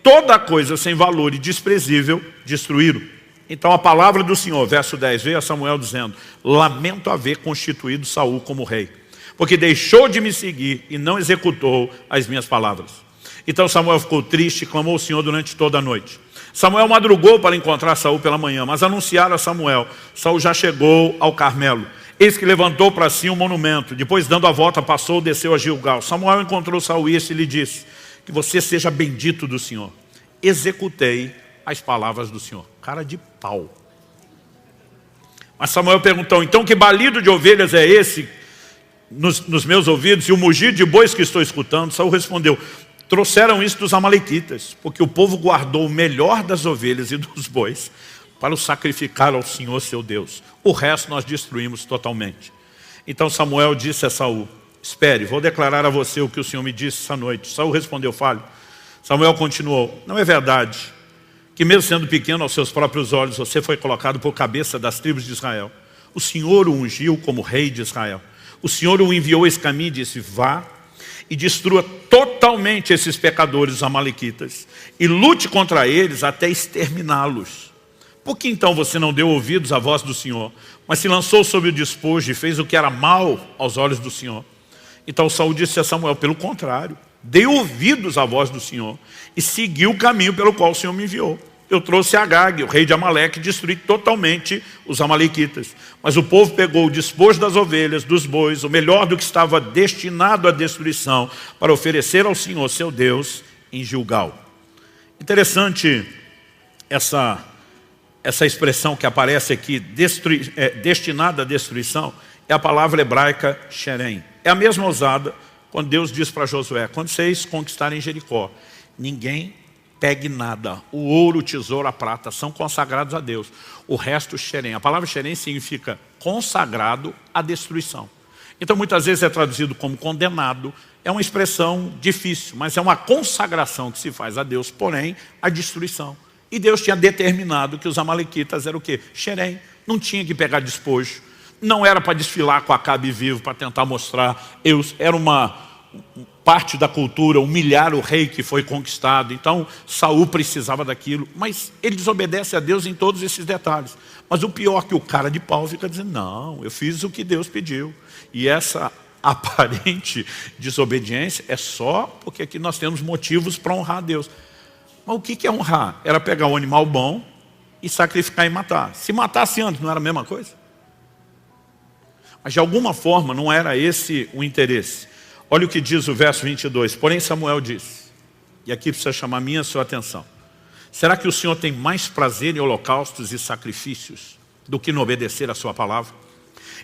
toda coisa sem valor e desprezível destruíram. Então a palavra do Senhor, verso 10, veio a Samuel dizendo, lamento haver constituído Saul como rei, porque deixou de me seguir e não executou as minhas palavras. Então Samuel ficou triste e clamou ao Senhor durante toda a noite. Samuel madrugou para encontrar Saul pela manhã, mas anunciaram a Samuel, Saul já chegou ao Carmelo. Eis que levantou para si um monumento, depois dando a volta passou, desceu a Gilgal. Samuel encontrou Saul e lhe disse, que você seja bendito do Senhor. Executei as palavras do Senhor. Cara de pau. Mas Samuel perguntou, então que balido de ovelhas é esse nos meus ouvidos e o mugir de bois que estou escutando? Saul respondeu, trouxeram isso dos amalequitas, porque o povo guardou o melhor das ovelhas e dos bois para o sacrificar ao Senhor seu Deus. O resto nós destruímos totalmente. Então Samuel disse a Saul, espere, vou declarar a você o que o Senhor me disse essa noite. Saul respondeu, fale. Samuel continuou, não é verdade que mesmo sendo pequeno aos seus próprios olhos, você foi colocado por cabeça das tribos de Israel. O Senhor o ungiu como rei de Israel. O Senhor o enviou esse caminho e disse, vá e destrua totalmente esses pecadores, os amalequitas, e lute contra eles até exterminá-los. Por que então você não deu ouvidos à voz do Senhor, mas se lançou sobre o despojo e fez o que era mal aos olhos do Senhor? Então Saul disse a Samuel, pelo contrário, dei ouvidos à voz do Senhor e segui o caminho pelo qual o Senhor me enviou. Eu trouxe Agag, o rei de Amaleque, e destruí totalmente os amalequitas. Mas o povo pegou o despojo das ovelhas, dos bois, o melhor do que estava destinado à destruição, para oferecer ao Senhor, seu Deus, em Gilgal. Interessante essa expressão que aparece aqui, destinada à destruição, é a palavra hebraica Sherem. É a mesma usada quando Deus diz para Josué, quando vocês conquistarem Jericó, ninguém pegue nada. O ouro, o tesouro, a prata são consagrados a Deus. O resto, Xerém. A palavra Xerém significa consagrado à destruição. Então muitas vezes é traduzido como condenado. É uma expressão difícil, mas é uma consagração que se faz a Deus, porém, a destruição. E Deus tinha determinado que os amalequitas eram o quê? Xerém. Não tinha que pegar despojo. Não era para desfilar com Acabe vivo, para tentar mostrar. Era uma parte da cultura, humilhar o rei que foi conquistado. Então Saul precisava daquilo, mas ele desobedece a Deus em todos esses detalhes. Mas o pior é que o cara de pau fica dizendo, não, eu fiz o que Deus pediu. E essa aparente desobediência é só porque aqui nós temos motivos para honrar a Deus. Mas o que é honrar? Era pegar um animal bom e sacrificar e matar. Se matasse antes, não era a mesma coisa? Mas de alguma forma não era esse o interesse. Olha o que diz o verso 22. Porém Samuel disse, e aqui precisa chamar minha e sua atenção. Será que o Senhor tem mais prazer em holocaustos e sacrifícios do que no obedecer a sua palavra?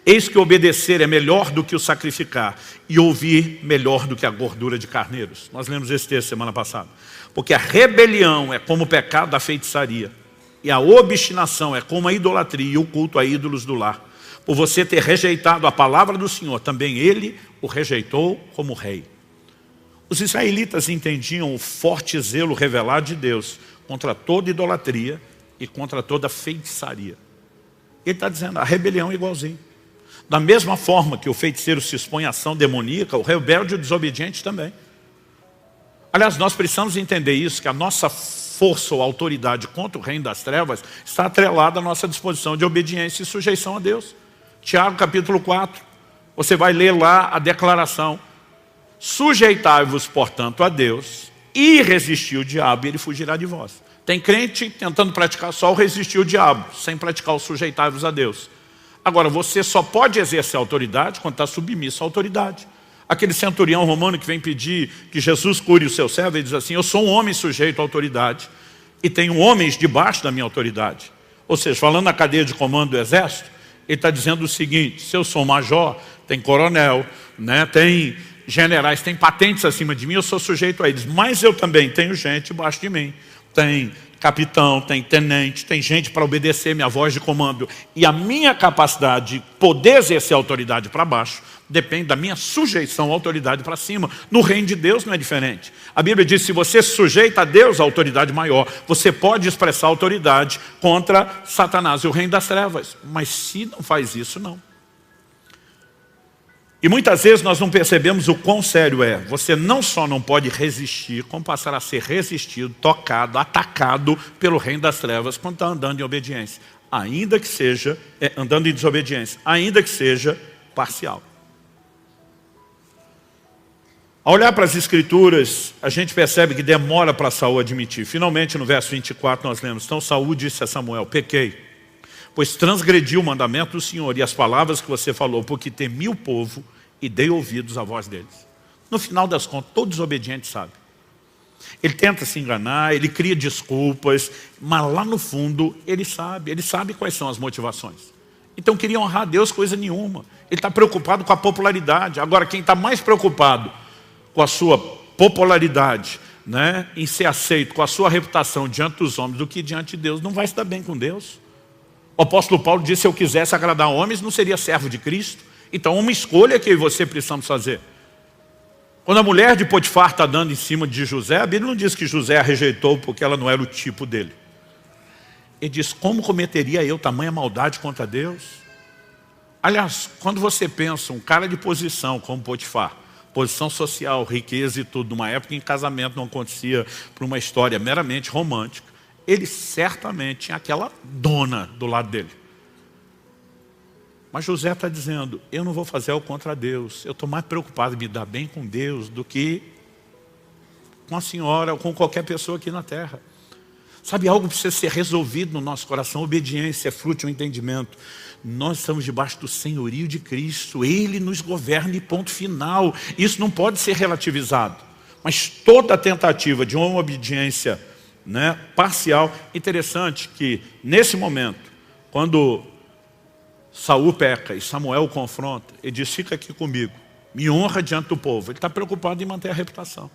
Eis que obedecer é melhor do que o sacrificar e ouvir melhor do que a gordura de carneiros. Nós lemos esse texto semana passada. Porque a rebelião é como o pecado da feitiçaria e a obstinação é como a idolatria e o culto a ídolos do lar. Por você ter rejeitado a palavra do Senhor, também Ele o rejeitou como rei. Os israelitas entendiam o forte zelo revelado de Deus contra toda idolatria e contra toda feitiçaria. Ele está dizendo, a rebelião é igualzinho. Da mesma forma que o feiticeiro se expõe à ação demoníaca, o rebelde e o desobediente também. Aliás, nós precisamos entender isso, que a nossa força ou autoridade contra o reino das trevas está atrelada à nossa disposição de obediência e sujeição a Deus. Tiago capítulo 4, você vai ler lá a declaração. Sujeitai-vos, portanto, a Deus e resistir o diabo e ele fugirá de vós. Tem crente tentando praticar só o resistir o diabo, sem praticar o sujeitai-vos a Deus. Agora, você só pode exercer autoridade quando está submisso à autoridade. Aquele centurião romano que vem pedir que Jesus cure o seu servo, ele diz assim, eu sou um homem sujeito à autoridade e tenho homens debaixo da minha autoridade. Ou seja, falando na cadeia de comando do exército, ele está dizendo o seguinte, se eu sou major, tem coronel, né, tem generais, tem patentes acima de mim, eu sou sujeito a eles. Mas eu também tenho gente debaixo de mim. Tem capitão, tem tenente, tem gente para obedecer minha voz de comando. E a minha capacidade de poder exercer a autoridade para baixo depende da minha sujeição à autoridade para cima. No reino de Deus não é diferente. A Bíblia diz, se você se sujeita a Deus, a autoridade maior, você pode expressar autoridade contra Satanás e o reino das trevas. Mas se não faz isso, não. E muitas vezes nós não percebemos o quão sério é. Você não só não pode resistir, como passar a ser resistido, tocado, atacado pelo reino das trevas quando está andando em obediência. Ainda que seja, andando em desobediência, ainda que seja parcial. Ao olhar para as Escrituras, a gente percebe que demora para Saul admitir. Finalmente, no verso 24, nós lemos, então Saul disse a Samuel, pequei, pois transgredi o mandamento do Senhor e as palavras que você falou, porque temi o povo e dei ouvidos à voz deles. No final das contas, todo desobediente sabe. Ele tenta se enganar, ele cria desculpas, mas lá no fundo ele sabe quais são as motivações. Então queria honrar a Deus coisa nenhuma. Ele está preocupado com a popularidade. Agora quem está mais preocupado com a sua popularidade, né, em ser aceito, com a sua reputação diante dos homens do que diante de Deus, não vai estar bem com Deus. O apóstolo Paulo disse, se eu quisesse agradar homens, não seria servo de Cristo. Então uma escolha que eu e você precisamos fazer. Quando a mulher de Potifar está dando em cima de José, a Bíblia não diz que José a rejeitou porque ela não era o tipo dele. Ele diz, como cometeria eu tamanha maldade contra Deus? Aliás, quando você pensa um cara de posição como Potifar, posição social, riqueza e tudo, numa época em que casamento não acontecia por uma história meramente romântica, ele certamente tinha aquela dona do lado dele. Mas José está dizendo, eu não vou fazer algo contra Deus. Eu estou mais preocupado em me dar bem com Deus do que com a senhora ou com qualquer pessoa aqui na terra. Sabe, algo precisa ser resolvido no nosso coração. Obediência é fruto de um entendimento. Nós estamos debaixo do senhorio de Cristo. Ele nos governa e ponto final. Isso não pode ser relativizado. Mas toda tentativa de uma obediência, né, parcial, interessante que nesse momento, quando Saul peca e Samuel o confronta, ele diz, fica aqui comigo, me honra diante do povo. Ele está preocupado em manter a reputação.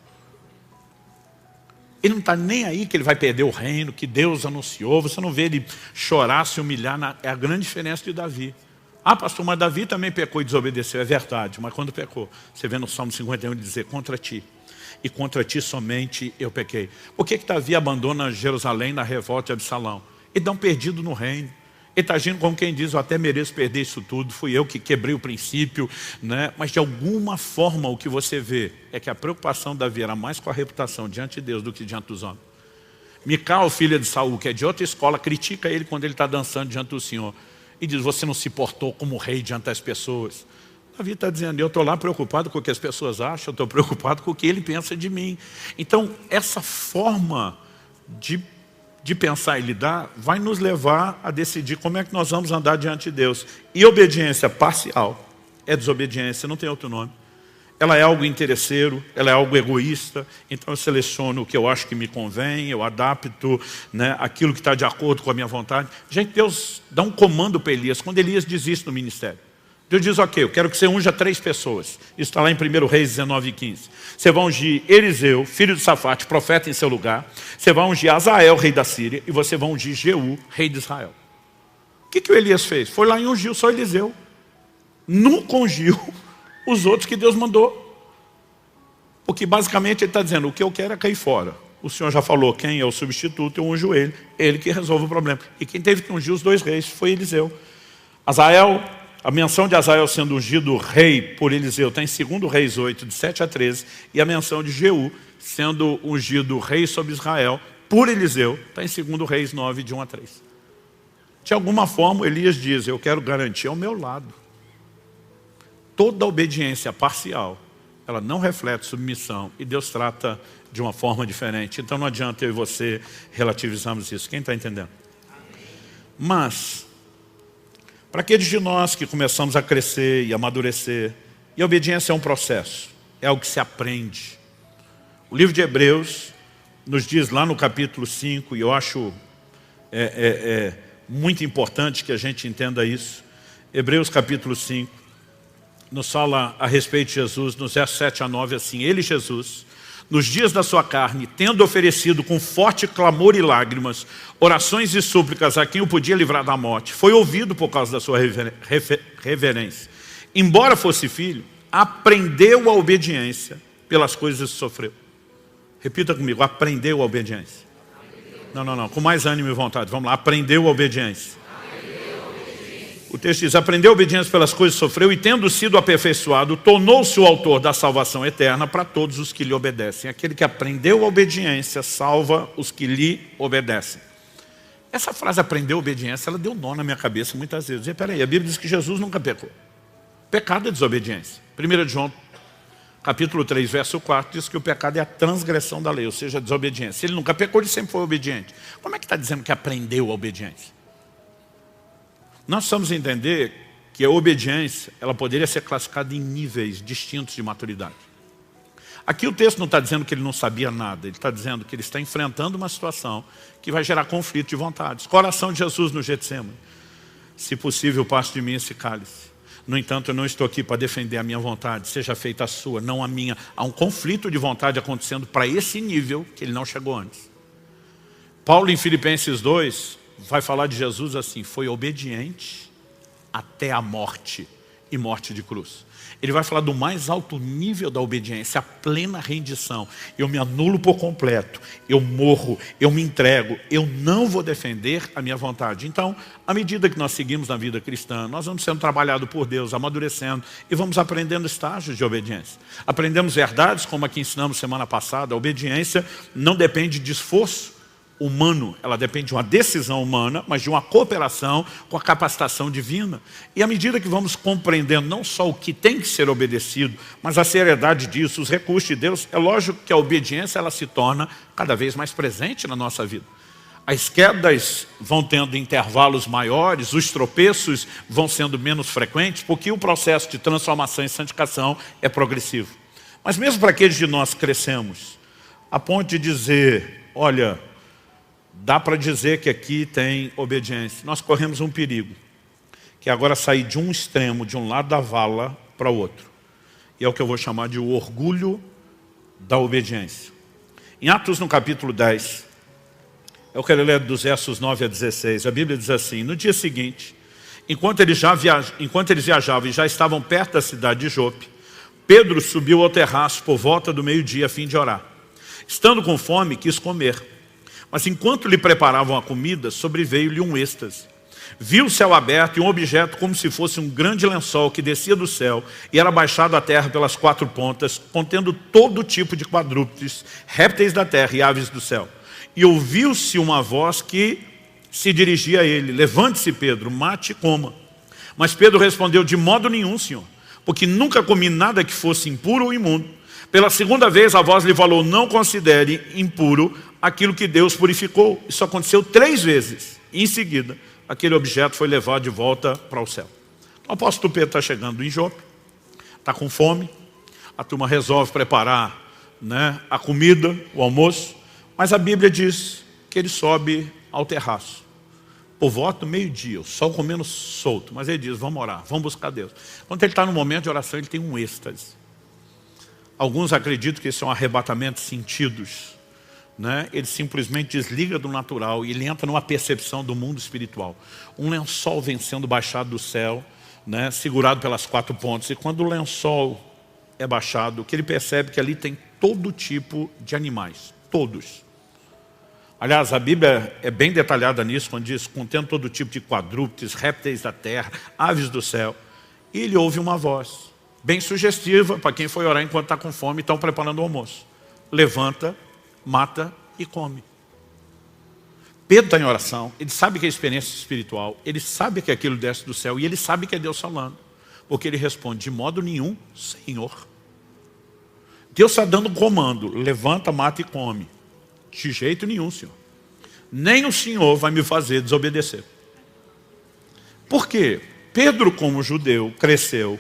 Ele não está nem aí que ele vai perder o reino, que Deus anunciou. Você não vê ele chorar, se humilhar. É a grande diferença de Davi. Ah, pastor, mas Davi também pecou e desobedeceu. É verdade, mas quando pecou, você vê no Salmo 51 ele dizer, contra ti. E contra ti somente eu pequei. Por que Davi abandona Jerusalém na revolta de Absalão? Ele dá um perdido no reino. Ele está agindo como quem diz, eu até mereço perder isso tudo, fui eu que quebrei o princípio, né? Mas de alguma forma o que você vê é que a preocupação de Davi era mais com a reputação diante de Deus do que diante dos homens. Mical, filha de Saul, que é de outra escola, critica ele quando ele está dançando diante do Senhor. E diz, você não se portou como rei diante das pessoas. Davi está dizendo, eu estou lá preocupado com o que as pessoas acham, eu estou preocupado com o que ele pensa de mim. Então, essa forma de pensar e lidar, vai nos levar a decidir como é que nós vamos andar diante de Deus. E obediência parcial é desobediência, não tem outro nome. Ela é algo interesseiro, ela é algo egoísta, então eu seleciono o que eu acho que me convém, eu adapto, né, aquilo que está de acordo com a minha vontade. Gente, Deus dá um comando para Elias, quando Elias diz isso no ministério. Deus diz, ok, eu quero que você unja 3 pessoas. Isso está lá em 1 Reis 19:15. Você vai ungir Eliseu, filho de Safate, profeta em seu lugar. Você vai ungir Azael, rei da Síria. E você vai ungir Jeú, rei de Israel. O que o Elias fez? Foi lá e ungiu só Eliseu. Nunca ungiu os outros que Deus mandou. Porque basicamente ele está dizendo, o que eu quero é cair fora. O Senhor já falou, quem é o substituto, eu unjo ele que resolve o problema. E quem teve que ungir os dois reis foi Eliseu. Azael, a menção de Azael sendo ungido rei por Eliseu está em 2 Reis 8, de 7 a 13, e a menção de Jeú sendo ungido rei sobre Israel por Eliseu está em 2 Reis 9, de 1 a 3. De alguma forma, Elias diz, eu quero garantir ao meu lado. Toda obediência parcial, ela não reflete submissão, e Deus trata de uma forma diferente. Então não adianta eu e você relativizarmos isso. Quem está entendendo? Mas, para aqueles de nós que começamos a crescer e amadurecer, e a obediência é um processo, é algo que se aprende. O livro de Hebreus nos diz lá no capítulo 5, e eu acho muito importante que a gente entenda isso. Hebreus capítulo 5, nos fala a respeito de Jesus, nos versos 7 a 9, assim, ele, Jesus, nos dias da sua carne, tendo oferecido com forte clamor e lágrimas, orações e súplicas a quem o podia livrar da morte, foi ouvido por causa da sua reverência. Embora fosse filho, aprendeu a obediência pelas coisas que sofreu. Repita comigo, aprendeu a obediência. Não, com mais ânimo e vontade. Vamos lá, aprendeu a obediência. O texto diz, aprendeu a obediência pelas coisas que sofreu e tendo sido aperfeiçoado, tornou-se o autor da salvação eterna para todos os que lhe obedecem. Aquele que aprendeu a obediência salva os que lhe obedecem. Essa frase, aprendeu a obediência, ela deu nó na minha cabeça muitas vezes. Peraí, a Bíblia diz que Jesus nunca pecou. Pecado é desobediência. 1 João, capítulo 3, verso 4, diz que o pecado é a transgressão da lei, ou seja, a desobediência. Se ele nunca pecou, ele sempre foi obediente. Como é que está dizendo que aprendeu a obediência? Nós precisamos entender que a obediência, ela poderia ser classificada em níveis distintos de maturidade. Aqui o texto não está dizendo que ele não sabia nada, ele está dizendo que ele está enfrentando uma situação que vai gerar conflito de vontades. Coração de Jesus no Getsemane. Se possível, passe de mim esse cálice. No entanto, eu não estou aqui para defender a minha vontade, seja feita a sua, não a minha. Há um conflito de vontade acontecendo para esse nível que ele não chegou antes. Paulo, em Filipenses 2, vai falar de Jesus assim, foi obediente até a morte, e morte de cruz. Ele vai falar do mais alto nível da obediência, a plena rendição. Eu me anulo por completo, eu morro, eu me entrego, eu não vou defender a minha vontade. Então, à medida que nós seguimos na vida cristã, nós vamos sendo trabalhados por Deus, amadurecendo, e vamos aprendendo estágios de obediência. Aprendemos verdades, como aqui ensinamos semana passada, a obediência não depende de esforço humano, ela depende de uma decisão humana, mas de uma cooperação com a capacitação divina. E à medida que vamos compreendendo não só o que tem que ser obedecido, mas a seriedade disso, os recursos de Deus, é lógico que a obediência ela se torna cada vez mais presente na nossa vida. As quedas vão tendo intervalos maiores, os tropeços vão sendo menos frequentes, porque o processo de transformação e santificação é progressivo. Mas mesmo para aqueles de nós que crescemos, a ponto de dizer, olha, dá para dizer que aqui tem obediência. Nós corremos um perigo, que é agora sair de um extremo, de um lado da vala, para o outro. E é o que eu vou chamar de o orgulho da obediência. Em Atos, no capítulo 10, eu quero ler dos versos 9 a 16. A Bíblia diz assim, no dia seguinte, enquanto eles viajavam e já estavam perto da cidade de Jope, Pedro subiu ao terraço por volta do meio-dia a fim de orar. Estando com fome, quis comer. Mas enquanto lhe preparavam a comida, sobreveio-lhe um êxtase. Viu o céu aberto e um objeto como se fosse um grande lençol que descia do céu e era baixado à terra pelas 4 pontas, contendo todo tipo de quadrúpedes, répteis da terra e aves do céu. E ouviu-se uma voz que se dirigia a ele, levante-se Pedro, mate e coma. Mas Pedro respondeu, de modo nenhum, Senhor, porque nunca comi nada que fosse impuro ou imundo. Pela segunda vez a voz lhe falou, não considere impuro aquilo que Deus purificou. Isso aconteceu 3 vezes. E em seguida, aquele objeto foi levado de volta para o céu. O apóstolo Pedro está chegando em Jope, está com fome, a turma resolve preparar, a comida, o almoço, mas a Bíblia diz que ele sobe ao terraço. Por volta do meio-dia, o sol comendo solto, mas ele diz, vamos orar, vamos buscar Deus. Quando ele está no momento de oração, ele tem um êxtase. Alguns acreditam que isso é um arrebatamento de sentidos. Ele simplesmente desliga do natural e ele entra numa percepção do mundo espiritual. Um lençol vem sendo baixado do céu, segurado pelas 4 pontas. E quando o lençol é baixado, que ele percebe que ali tem todo tipo de animais, todos. Aliás, a Bíblia é bem detalhada nisso, quando diz, contendo todo tipo de quadrúpedes, répteis da terra, aves do céu. E ele ouve uma voz, bem sugestiva, para quem foi orar enquanto está com fome e estão preparando o almoço. Levanta, mata e come. Pedro está em oração, ele sabe que é experiência espiritual, ele sabe que aquilo desce do céu e ele sabe que é Deus falando. Porque ele responde, de modo nenhum, Senhor. Deus está dando um comando, levanta, mata e come. De jeito nenhum, Senhor. Nem o Senhor vai me fazer desobedecer. Por quê? Pedro, como judeu, cresceu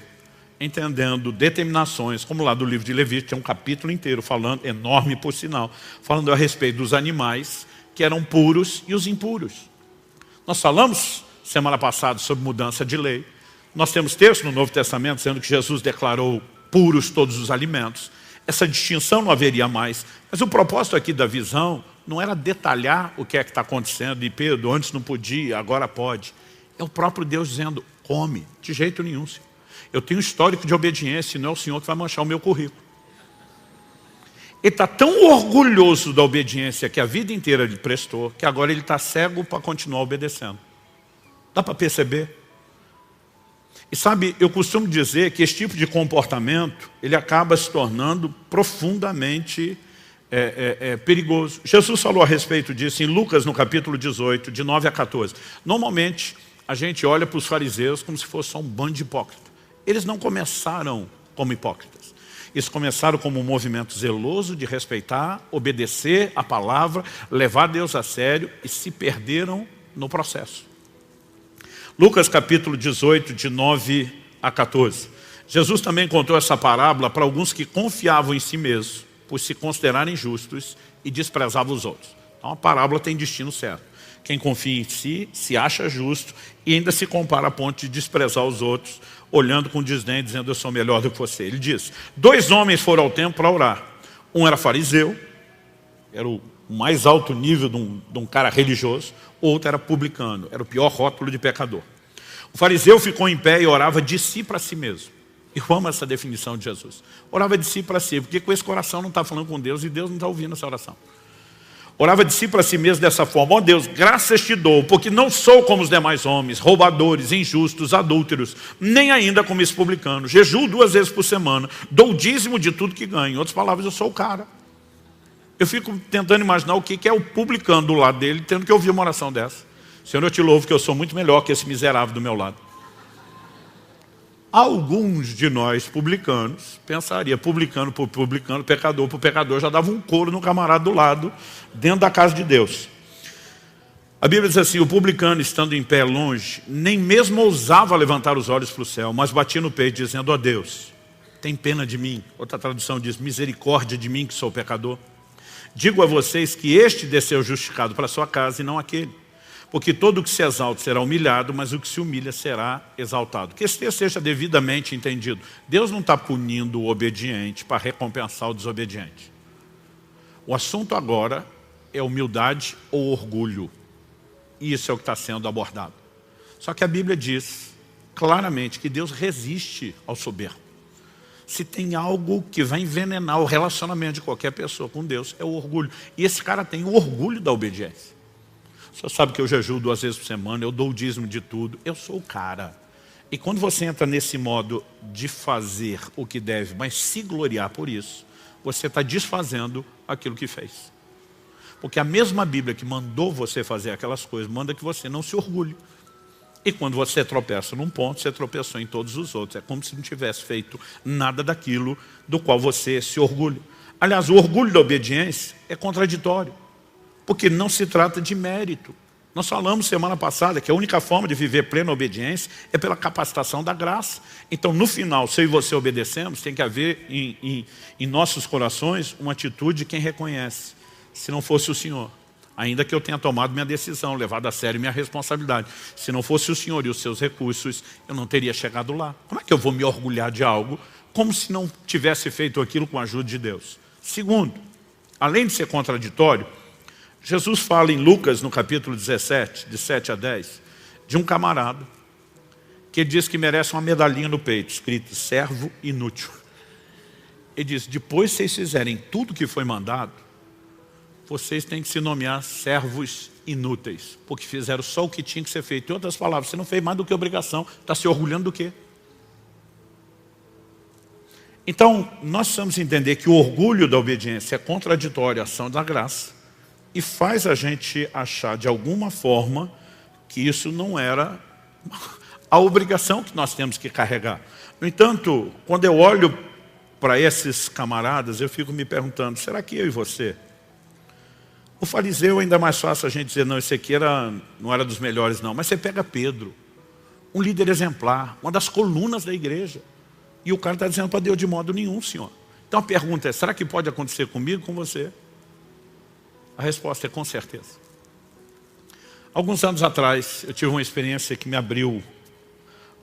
entendendo determinações, como lá do livro de Levítico, tem um capítulo inteiro falando, enorme por sinal, falando a respeito dos animais que eram puros e os impuros. Nós falamos semana passada sobre mudança de lei. Nós temos texto no Novo Testamento dizendo que Jesus declarou puros todos os alimentos. Essa distinção não haveria mais. Mas o propósito aqui da visão não era detalhar o que é que está acontecendo. E Pedro, antes não podia, agora pode. É o próprio Deus dizendo, come, de jeito nenhum, Senhor. Eu tenho um histórico de obediência e não é o Senhor que vai manchar o meu currículo. Ele está tão orgulhoso da obediência que a vida inteira ele prestou, que agora ele está cego para continuar obedecendo. Dá para perceber? E sabe, eu costumo dizer que esse tipo de comportamento, ele acaba se tornando profundamente perigoso. Jesus falou a respeito disso em Lucas, no capítulo 18, de 9 a 14. Normalmente, a gente olha para os fariseus como se fosse só um bando de hipócritas. Eles não começaram como hipócritas. Eles começaram como um movimento zeloso de respeitar, obedecer a palavra, levar Deus a sério e se perderam no processo. Lucas capítulo 18, de 9 a 14. Jesus também contou essa parábola para alguns que confiavam em si mesmos, por se considerarem justos e desprezavam os outros. Então a parábola tem destino certo. Quem confia em si, se acha justo e ainda se compara a ponto de desprezar os outros, olhando com desdém, dizendo eu sou melhor do que você. Ele diz, 2 homens foram ao templo para orar. Um era fariseu, era o mais alto nível de um cara religioso, outro era publicano, era o pior rótulo de pecador. O fariseu ficou em pé e orava de si para si mesmo. Eu amo essa definição de Jesus. Orava de si para si, porque com esse coração não está falando com Deus e Deus não está ouvindo essa oração. Orava de si para si mesmo dessa forma, ó Deus, graças te dou, porque não sou como os demais homens, roubadores, injustos, adúlteros, nem ainda como esse publicano. Jejuo 2 vezes por semana, dou o dízimo de tudo que ganho. Em outras palavras, eu sou o cara. Eu fico tentando imaginar o que é o publicano do lado dele, tendo que ouvir uma oração dessa. Senhor, eu te louvo que eu sou muito melhor que esse miserável do meu lado. Alguns de nós, publicanos, pensaria, publicano por publicano, pecador por pecador, já dava um couro no camarada do lado, dentro da casa de Deus. A Bíblia diz assim, o publicano, estando em pé longe, nem mesmo ousava levantar os olhos para o céu, mas batia no peito, dizendo, ó Deus, tem pena de mim. Outra tradução diz, misericórdia de mim que sou pecador. Digo a vocês que este desceu justificado para a sua casa e não aquele. Porque todo o que se exalta será humilhado, mas o que se humilha será exaltado. Que esse texto seja devidamente entendido. Deus não está punindo o obediente para recompensar o desobediente. O assunto agora é humildade ou orgulho. E isso é o que está sendo abordado. Só que a Bíblia diz claramente que Deus resiste ao soberbo. Se tem algo que vai envenenar o relacionamento de qualquer pessoa com Deus, é o orgulho. E esse cara tem o orgulho da obediência. O senhor sabe que eu jejuo 2 vezes por semana, eu dou o dízimo de tudo, eu sou o cara. E quando você entra nesse modo de fazer o que deve, mas se gloriar por isso, você está desfazendo aquilo que fez. Porque a mesma Bíblia que mandou você fazer aquelas coisas, manda que você não se orgulhe. E quando você tropeça num ponto, você tropeçou em todos os outros. É como se não tivesse feito nada daquilo do qual você se orgulha. Aliás, o orgulho da obediência é contraditório. Porque não se trata de mérito. Nós falamos semana passada que a única forma de viver plena obediência é pela capacitação da graça. Então, no final, se eu e você obedecemos, tem que haver em nossos corações uma atitude de quem reconhece. Se não fosse o Senhor, ainda que eu tenha tomado minha decisão, levado a sério minha responsabilidade, se não fosse o Senhor e os seus recursos, eu não teria chegado lá. Como é que eu vou me orgulhar de algo como se não tivesse feito aquilo com a ajuda de Deus? Segundo, além de ser contraditório, Jesus fala em Lucas, no capítulo 17, de 7 a 10, de um camarada que diz que merece uma medalhinha no peito, escrito servo inútil. Ele diz, depois que vocês fizerem tudo que foi mandado, vocês têm que se nomear servos inúteis, porque fizeram só o que tinha que ser feito. Em outras palavras, você não fez mais do que obrigação, está se orgulhando do quê? Então, nós precisamos entender que o orgulho da obediência é contraditório à ação da graça e faz a gente achar, de alguma forma, que isso não era a obrigação que nós temos que carregar. No entanto, quando eu olho para esses camaradas, eu fico me perguntando, será que eu e você? O fariseu ainda é mais fácil a gente dizer, não, esse aqui não era dos melhores não, mas você pega Pedro, um líder exemplar, uma das colunas da igreja, e o cara está dizendo para Deus, de modo nenhum, Senhor. Então a pergunta é, será que pode acontecer comigo, com você? A resposta é com certeza. Alguns anos atrás, eu tive uma experiência que me abriu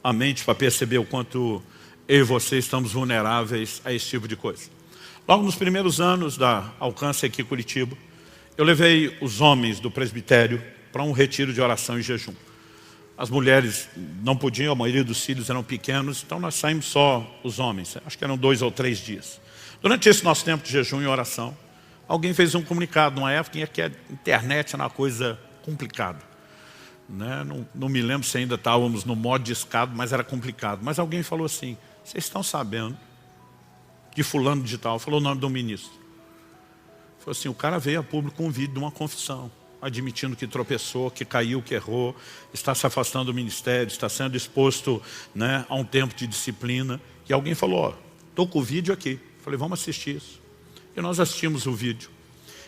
a mente para perceber o quanto eu e você estamos vulneráveis a esse tipo de coisa. Logo nos primeiros anos da Alcance aqui em Curitiba, eu levei os homens do presbitério para um retiro de oração e jejum. As mulheres não podiam, a maioria dos filhos eram pequenos, então nós saímos só os homens, acho que eram 2 ou 3 dias. Durante esse nosso tempo de jejum e oração, alguém fez um comunicado numa época em que a internet era uma coisa complicada. Né? Não me lembro se ainda estávamos no modo de escada, mas era complicado. Mas alguém falou assim, vocês estão sabendo de fulano de tal, falou o nome do ministro. Falou assim, o cara veio a público com um vídeo de uma confissão, admitindo que tropeçou, que caiu, que errou, está se afastando do ministério, está sendo exposto, né, a um tempo de disciplina. E alguém falou, ó, estou com o vídeo aqui. Falei, vamos assistir isso. E nós assistimos o vídeo.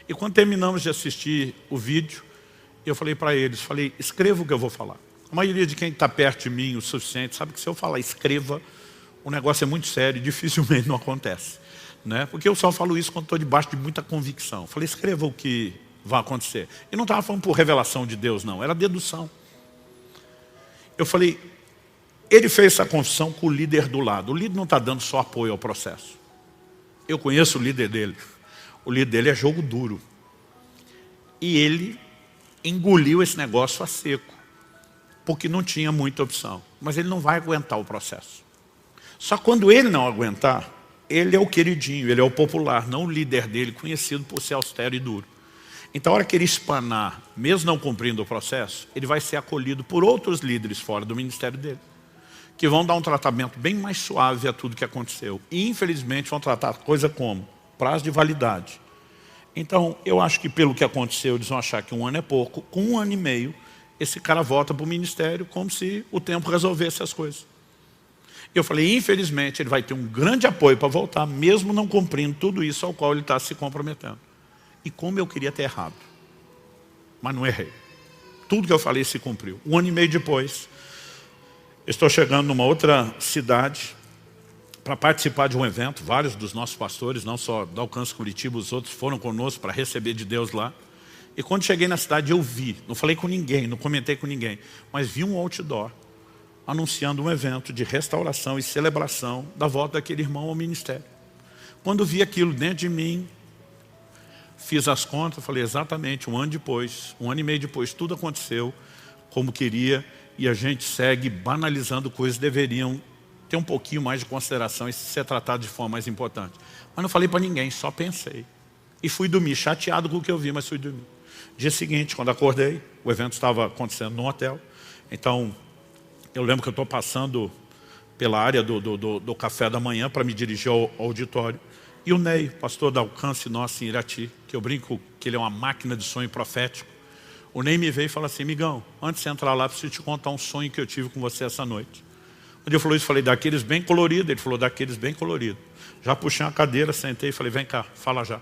E quando terminamos de assistir o vídeo, eu falei para eles, escreva o que eu vou falar. A maioria de quem está perto de mim o suficiente sabe que se eu falar escreva, o negócio é muito sério e dificilmente não acontece. Né? Porque eu só falo isso quando estou debaixo de muita convicção. Eu falei, escreva o que vai acontecer. E não estava falando por revelação de Deus, não. Era dedução. Eu falei, ele fez essa confissão com o líder do lado. O líder não está dando só apoio ao processo. Eu conheço o líder dele. O líder dele é jogo duro. E ele engoliu esse negócio a seco. Porque não tinha muita opção. Mas ele não vai aguentar o processo. Só quando ele não aguentar, ele é o queridinho, ele é o popular, não o líder dele, conhecido por ser austero e duro. Então, a hora que ele espanar, mesmo não cumprindo o processo, ele vai ser acolhido por outros líderes fora do ministério dele, que vão dar um tratamento bem mais suave a tudo que aconteceu. E, infelizmente, vão tratar a coisa como prazo de validade. Então, eu acho que pelo que aconteceu, eles vão achar que 1 ano é pouco. Com 1 ano e meio, esse cara volta para o ministério como se o tempo resolvesse as coisas. Eu falei, infelizmente, ele vai ter um grande apoio para voltar, mesmo não cumprindo tudo isso ao qual ele está se comprometendo. E como eu queria ter errado. Mas não errei. Tudo que eu falei se cumpriu. 1 ano e meio depois, estou chegando numa outra cidade para participar de um evento. Vários dos nossos pastores, não só da Alcance Curitiba, os outros foram conosco para receber de Deus lá. E quando cheguei na cidade, eu vi, não falei com ninguém, não comentei com ninguém, mas vi um outdoor anunciando um evento de restauração e celebração da volta daquele irmão ao ministério. Quando vi aquilo dentro de mim, fiz as contas, falei exatamente 1 ano depois, 1 ano e meio depois, tudo aconteceu como queria e a gente segue banalizando coisas que deveriam ter um pouquinho mais de consideração e ser tratado de forma mais importante. Mas não falei para ninguém, só pensei. E fui dormir, chateado com o que eu vi, mas fui dormir. Dia seguinte, quando acordei, o evento estava acontecendo num hotel, então eu lembro que eu estou passando pela área do café da manhã para me dirigir ao auditório. E o Ney, pastor da Alcance nosso em Irati, que eu brinco que ele é uma máquina de sonho profético. O Ney me veio e falou assim, amigão, antes de você entrar lá, preciso te contar um sonho que eu tive com você essa noite. Quando eu falei isso, falei, daqueles bem coloridos. Ele falou, daqueles bem coloridos. Já puxei uma cadeira, sentei e falei, vem cá, fala já.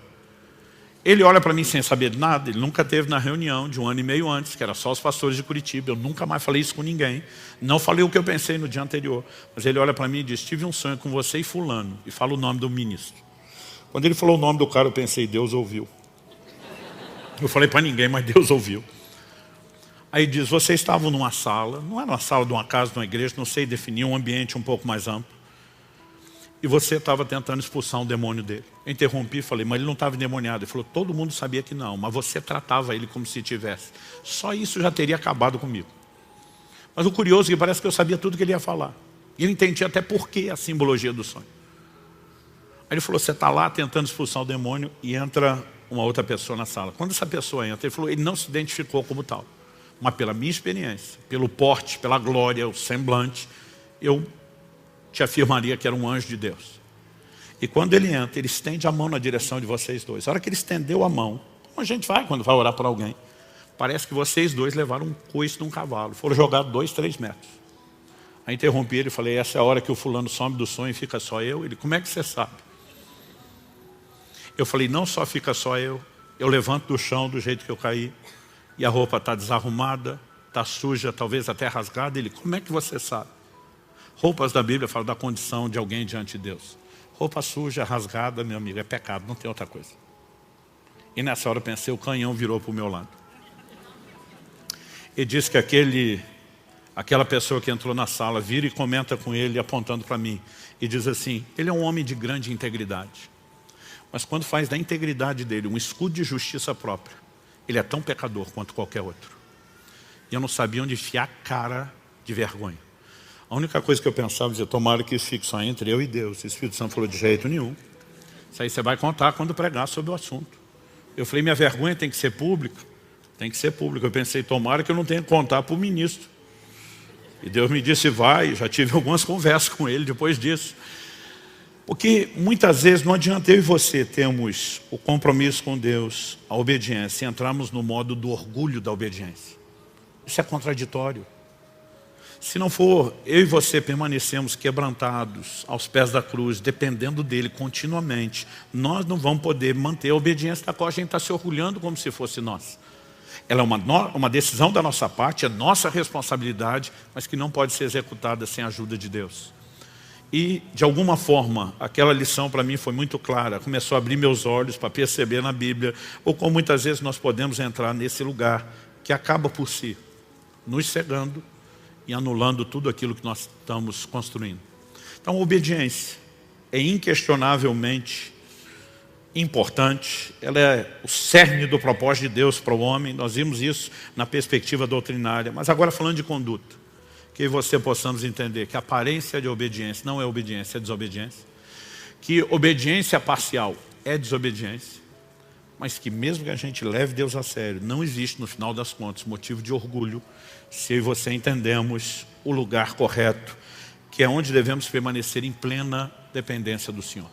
Ele olha para mim sem saber de nada, ele nunca esteve na reunião de 1 ano e meio antes, que era só os pastores de Curitiba, eu nunca mais falei isso com ninguém, não falei o que eu pensei no dia anterior, mas ele olha para mim e diz, tive um sonho com você e fulano, e fala o nome do ministro. Quando ele falou o nome do cara, eu pensei, Deus ouviu. Eu falei para ninguém, mas Deus ouviu. Aí diz, vocês estavam numa sala, não era uma sala de uma casa, de uma igreja, não sei definir, um ambiente um pouco mais amplo. E você estava tentando expulsar um demônio dele. Eu interrompi e falei, mas ele não estava endemoniado. Ele falou, todo mundo sabia que não, mas você tratava ele como se tivesse. Só isso já teria acabado comigo. Mas o curioso é que parece que eu sabia tudo que ele ia falar. E eu entendi até por que a simbologia do sonho. Aí ele falou, você está lá tentando expulsar o demônio e entra uma outra pessoa na sala. Quando essa pessoa entra, ele falou, ele não se identificou como tal. Mas pela minha experiência, pelo porte, pela glória, o semblante, eu te afirmaria que era um anjo de Deus. E quando ele entra, ele estende a mão na direção de vocês dois. A hora que ele estendeu a mão, como a gente vai quando vai orar por alguém, parece que vocês dois levaram um coice de um cavalo. Foram jogados 2, 3 metros. Aí interrompi ele e falei, essa é a hora que o fulano some do sonho e fica só eu. Ele, como é que você sabe? Eu falei, não só fica só eu levanto do chão do jeito que eu caí, e a roupa está desarrumada, está suja, talvez até rasgada. Ele, como é que você sabe? Roupas da Bíblia falam da condição de alguém diante de Deus. Roupa suja, rasgada, meu amigo, é pecado, não tem outra coisa. E nessa hora eu pensei, o canhão virou para o meu lado. E disse que aquela pessoa que entrou na sala vira e comenta com ele, apontando para mim, e diz assim, ele é um homem de grande integridade. Mas quando faz da integridade dele um escudo de justiça própria, ele é tão pecador quanto qualquer outro. E eu não sabia onde enfiar a cara de vergonha. A única coisa que eu pensava, dizia, tomara que isso fique só entre eu e Deus. O Espírito Santo falou, de jeito nenhum. Isso aí você vai contar quando pregar sobre o assunto. Eu falei, minha vergonha tem que ser pública? Tem que ser pública. Eu pensei, tomara que eu não tenha que contar para o ministro. E Deus me disse, vai. Já tive algumas conversas com ele depois disso. Porque muitas vezes não adianta eu e você termos o compromisso com Deus, a obediência, e entrarmos no modo do orgulho da obediência. Isso é contraditório. Se não for, eu e você permanecemos quebrantados aos pés da cruz, dependendo dele continuamente, nós não vamos poder manter a obediência da qual a gente está se orgulhando como se fosse nós. Ela é uma decisão da nossa parte, é nossa responsabilidade, mas que não pode ser executada sem a ajuda de Deus. E, de alguma forma, aquela lição para mim foi muito clara. Começou a abrir meus olhos para perceber na Bíblia, ou como muitas vezes nós podemos entrar nesse lugar que acaba por si, nos cegando e anulando tudo aquilo que nós estamos construindo. Então, a obediência é inquestionavelmente importante. Ela é o cerne do propósito de Deus para o homem. Nós vimos isso na perspectiva doutrinária. Mas agora falando de conduta. Que você possamos entender que a aparência de obediência não é obediência, é desobediência. Que obediência parcial é desobediência. Mas que mesmo que a gente leve Deus a sério, não existe no final das contas motivo de orgulho se eu e você entendemos o lugar correto, que é onde devemos permanecer em plena dependência do Senhor.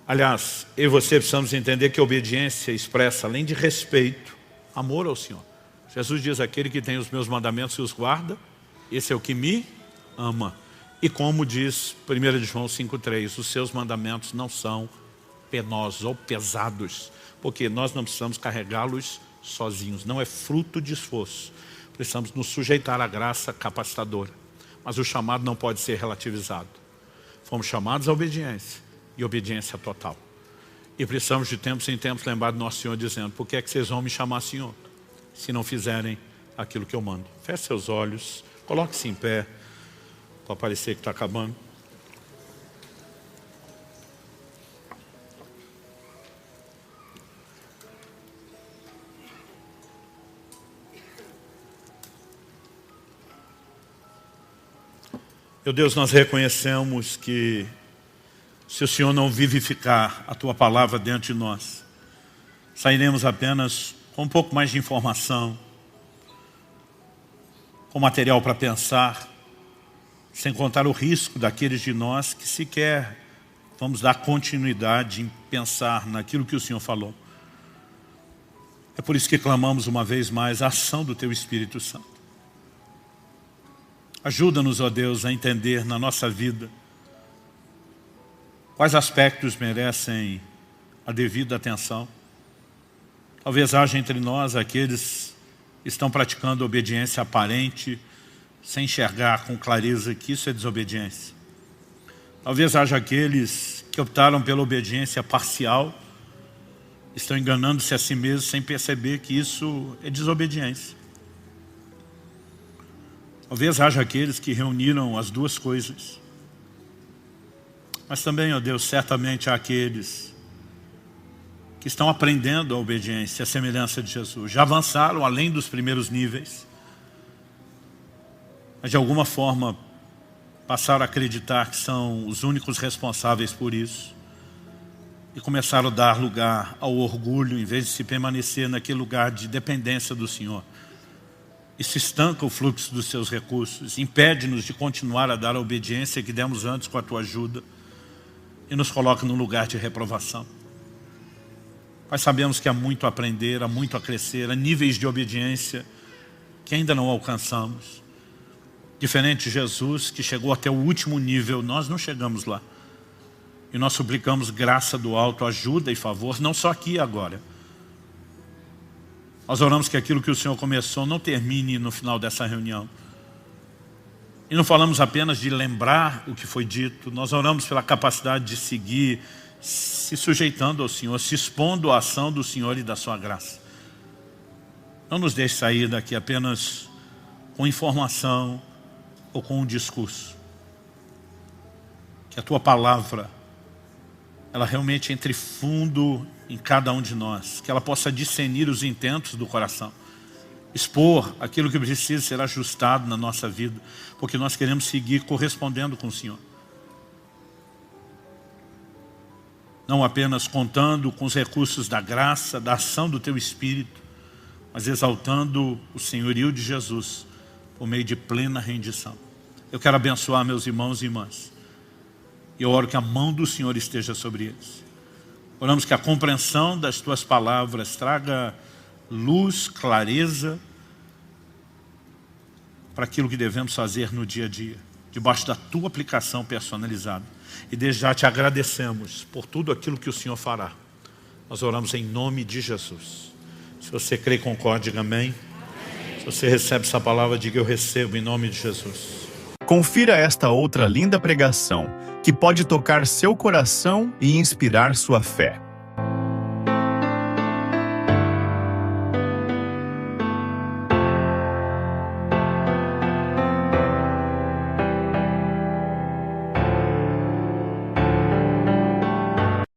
Aliás, eu e você precisamos entender que a obediência expressa, além de respeito, amor ao Senhor. Jesus diz, aquele que tem os meus mandamentos e os guarda, esse é o que me ama. E como diz 1 João 5,3, os seus mandamentos não são penosos ou pesados, porque nós não precisamos carregá-los sozinhos, não é fruto de esforço. Precisamos nos sujeitar à graça capacitadora. Mas o chamado não pode ser relativizado. Fomos chamados à obediência, e obediência total. E precisamos de tempos em tempos lembrar do nosso Senhor dizendo, por que é que vocês vão me chamar Senhor, se não fizerem aquilo que eu mando? Feche seus olhos. Coloque-se em pé, para parecer que está acabando. Meu Deus, nós reconhecemos que se o Senhor não vivificar a Tua palavra dentro de nós, sairemos apenas com um pouco mais de informação, com material para pensar, sem contar o risco daqueles de nós que sequer vamos dar continuidade em pensar naquilo que o Senhor falou. É por isso que clamamos uma vez mais a ação do Teu Espírito Santo. Ajuda-nos, ó Deus, a entender na nossa vida quais aspectos merecem a devida atenção. Talvez haja entre nós aqueles estão praticando obediência aparente, sem enxergar com clareza que isso é desobediência. Talvez haja aqueles que optaram pela obediência parcial, estão enganando-se a si mesmos sem perceber que isso é desobediência. Talvez haja aqueles que reuniram as duas coisas. Mas também, ó Deus, certamente há aqueles que estão aprendendo a obediência, a semelhança de Jesus. Já avançaram além dos primeiros níveis, mas de alguma forma passaram a acreditar que são os únicos responsáveis por isso. e começaram a dar lugar ao orgulho, em vez de se permanecer naquele lugar de dependência do Senhor. Isso estanca o fluxo dos seus recursos, impede-nos de continuar a dar a obediência que demos antes com a tua ajuda e nos coloca num lugar de reprovação. Pai, sabemos que há muito a aprender, há muito a crescer, há níveis de obediência que ainda não alcançamos. Diferente de Jesus, que chegou até o último nível, nós não chegamos lá. E nós suplicamos graça do alto, ajuda e favor, não só aqui e agora. Nós oramos que aquilo que o Senhor começou não termine no final dessa reunião. E não falamos apenas de lembrar o que foi dito, nós oramos pela capacidade de seguir, se sujeitando ao Senhor, se expondo à ação do Senhor e da sua graça. Não nos deixe sair daqui apenas com informação ou com um discurso. Que a tua palavra, ela realmente entre fundo em cada um de nós, que ela possa discernir os intentos do coração, expor aquilo que precisa ser ajustado na nossa vida, porque nós queremos seguir correspondendo com o Senhor. Não apenas contando com os recursos da graça, da ação do teu Espírito, mas exaltando o senhorio de Jesus por meio de plena rendição. Eu quero abençoar meus irmãos e irmãs. E eu oro que a mão do Senhor esteja sobre eles. Oramos que a compreensão das tuas palavras traga luz, clareza para aquilo que devemos fazer no dia a dia, debaixo da tua aplicação personalizada. E desde já te agradecemos por tudo aquilo que o Senhor fará. Nós oramos em nome de Jesus. Se você crê e concorde, diga amém. Se você recebe essa palavra, diga eu recebo em nome de Jesus. Confira esta outra linda pregação que pode tocar seu coração e inspirar sua fé.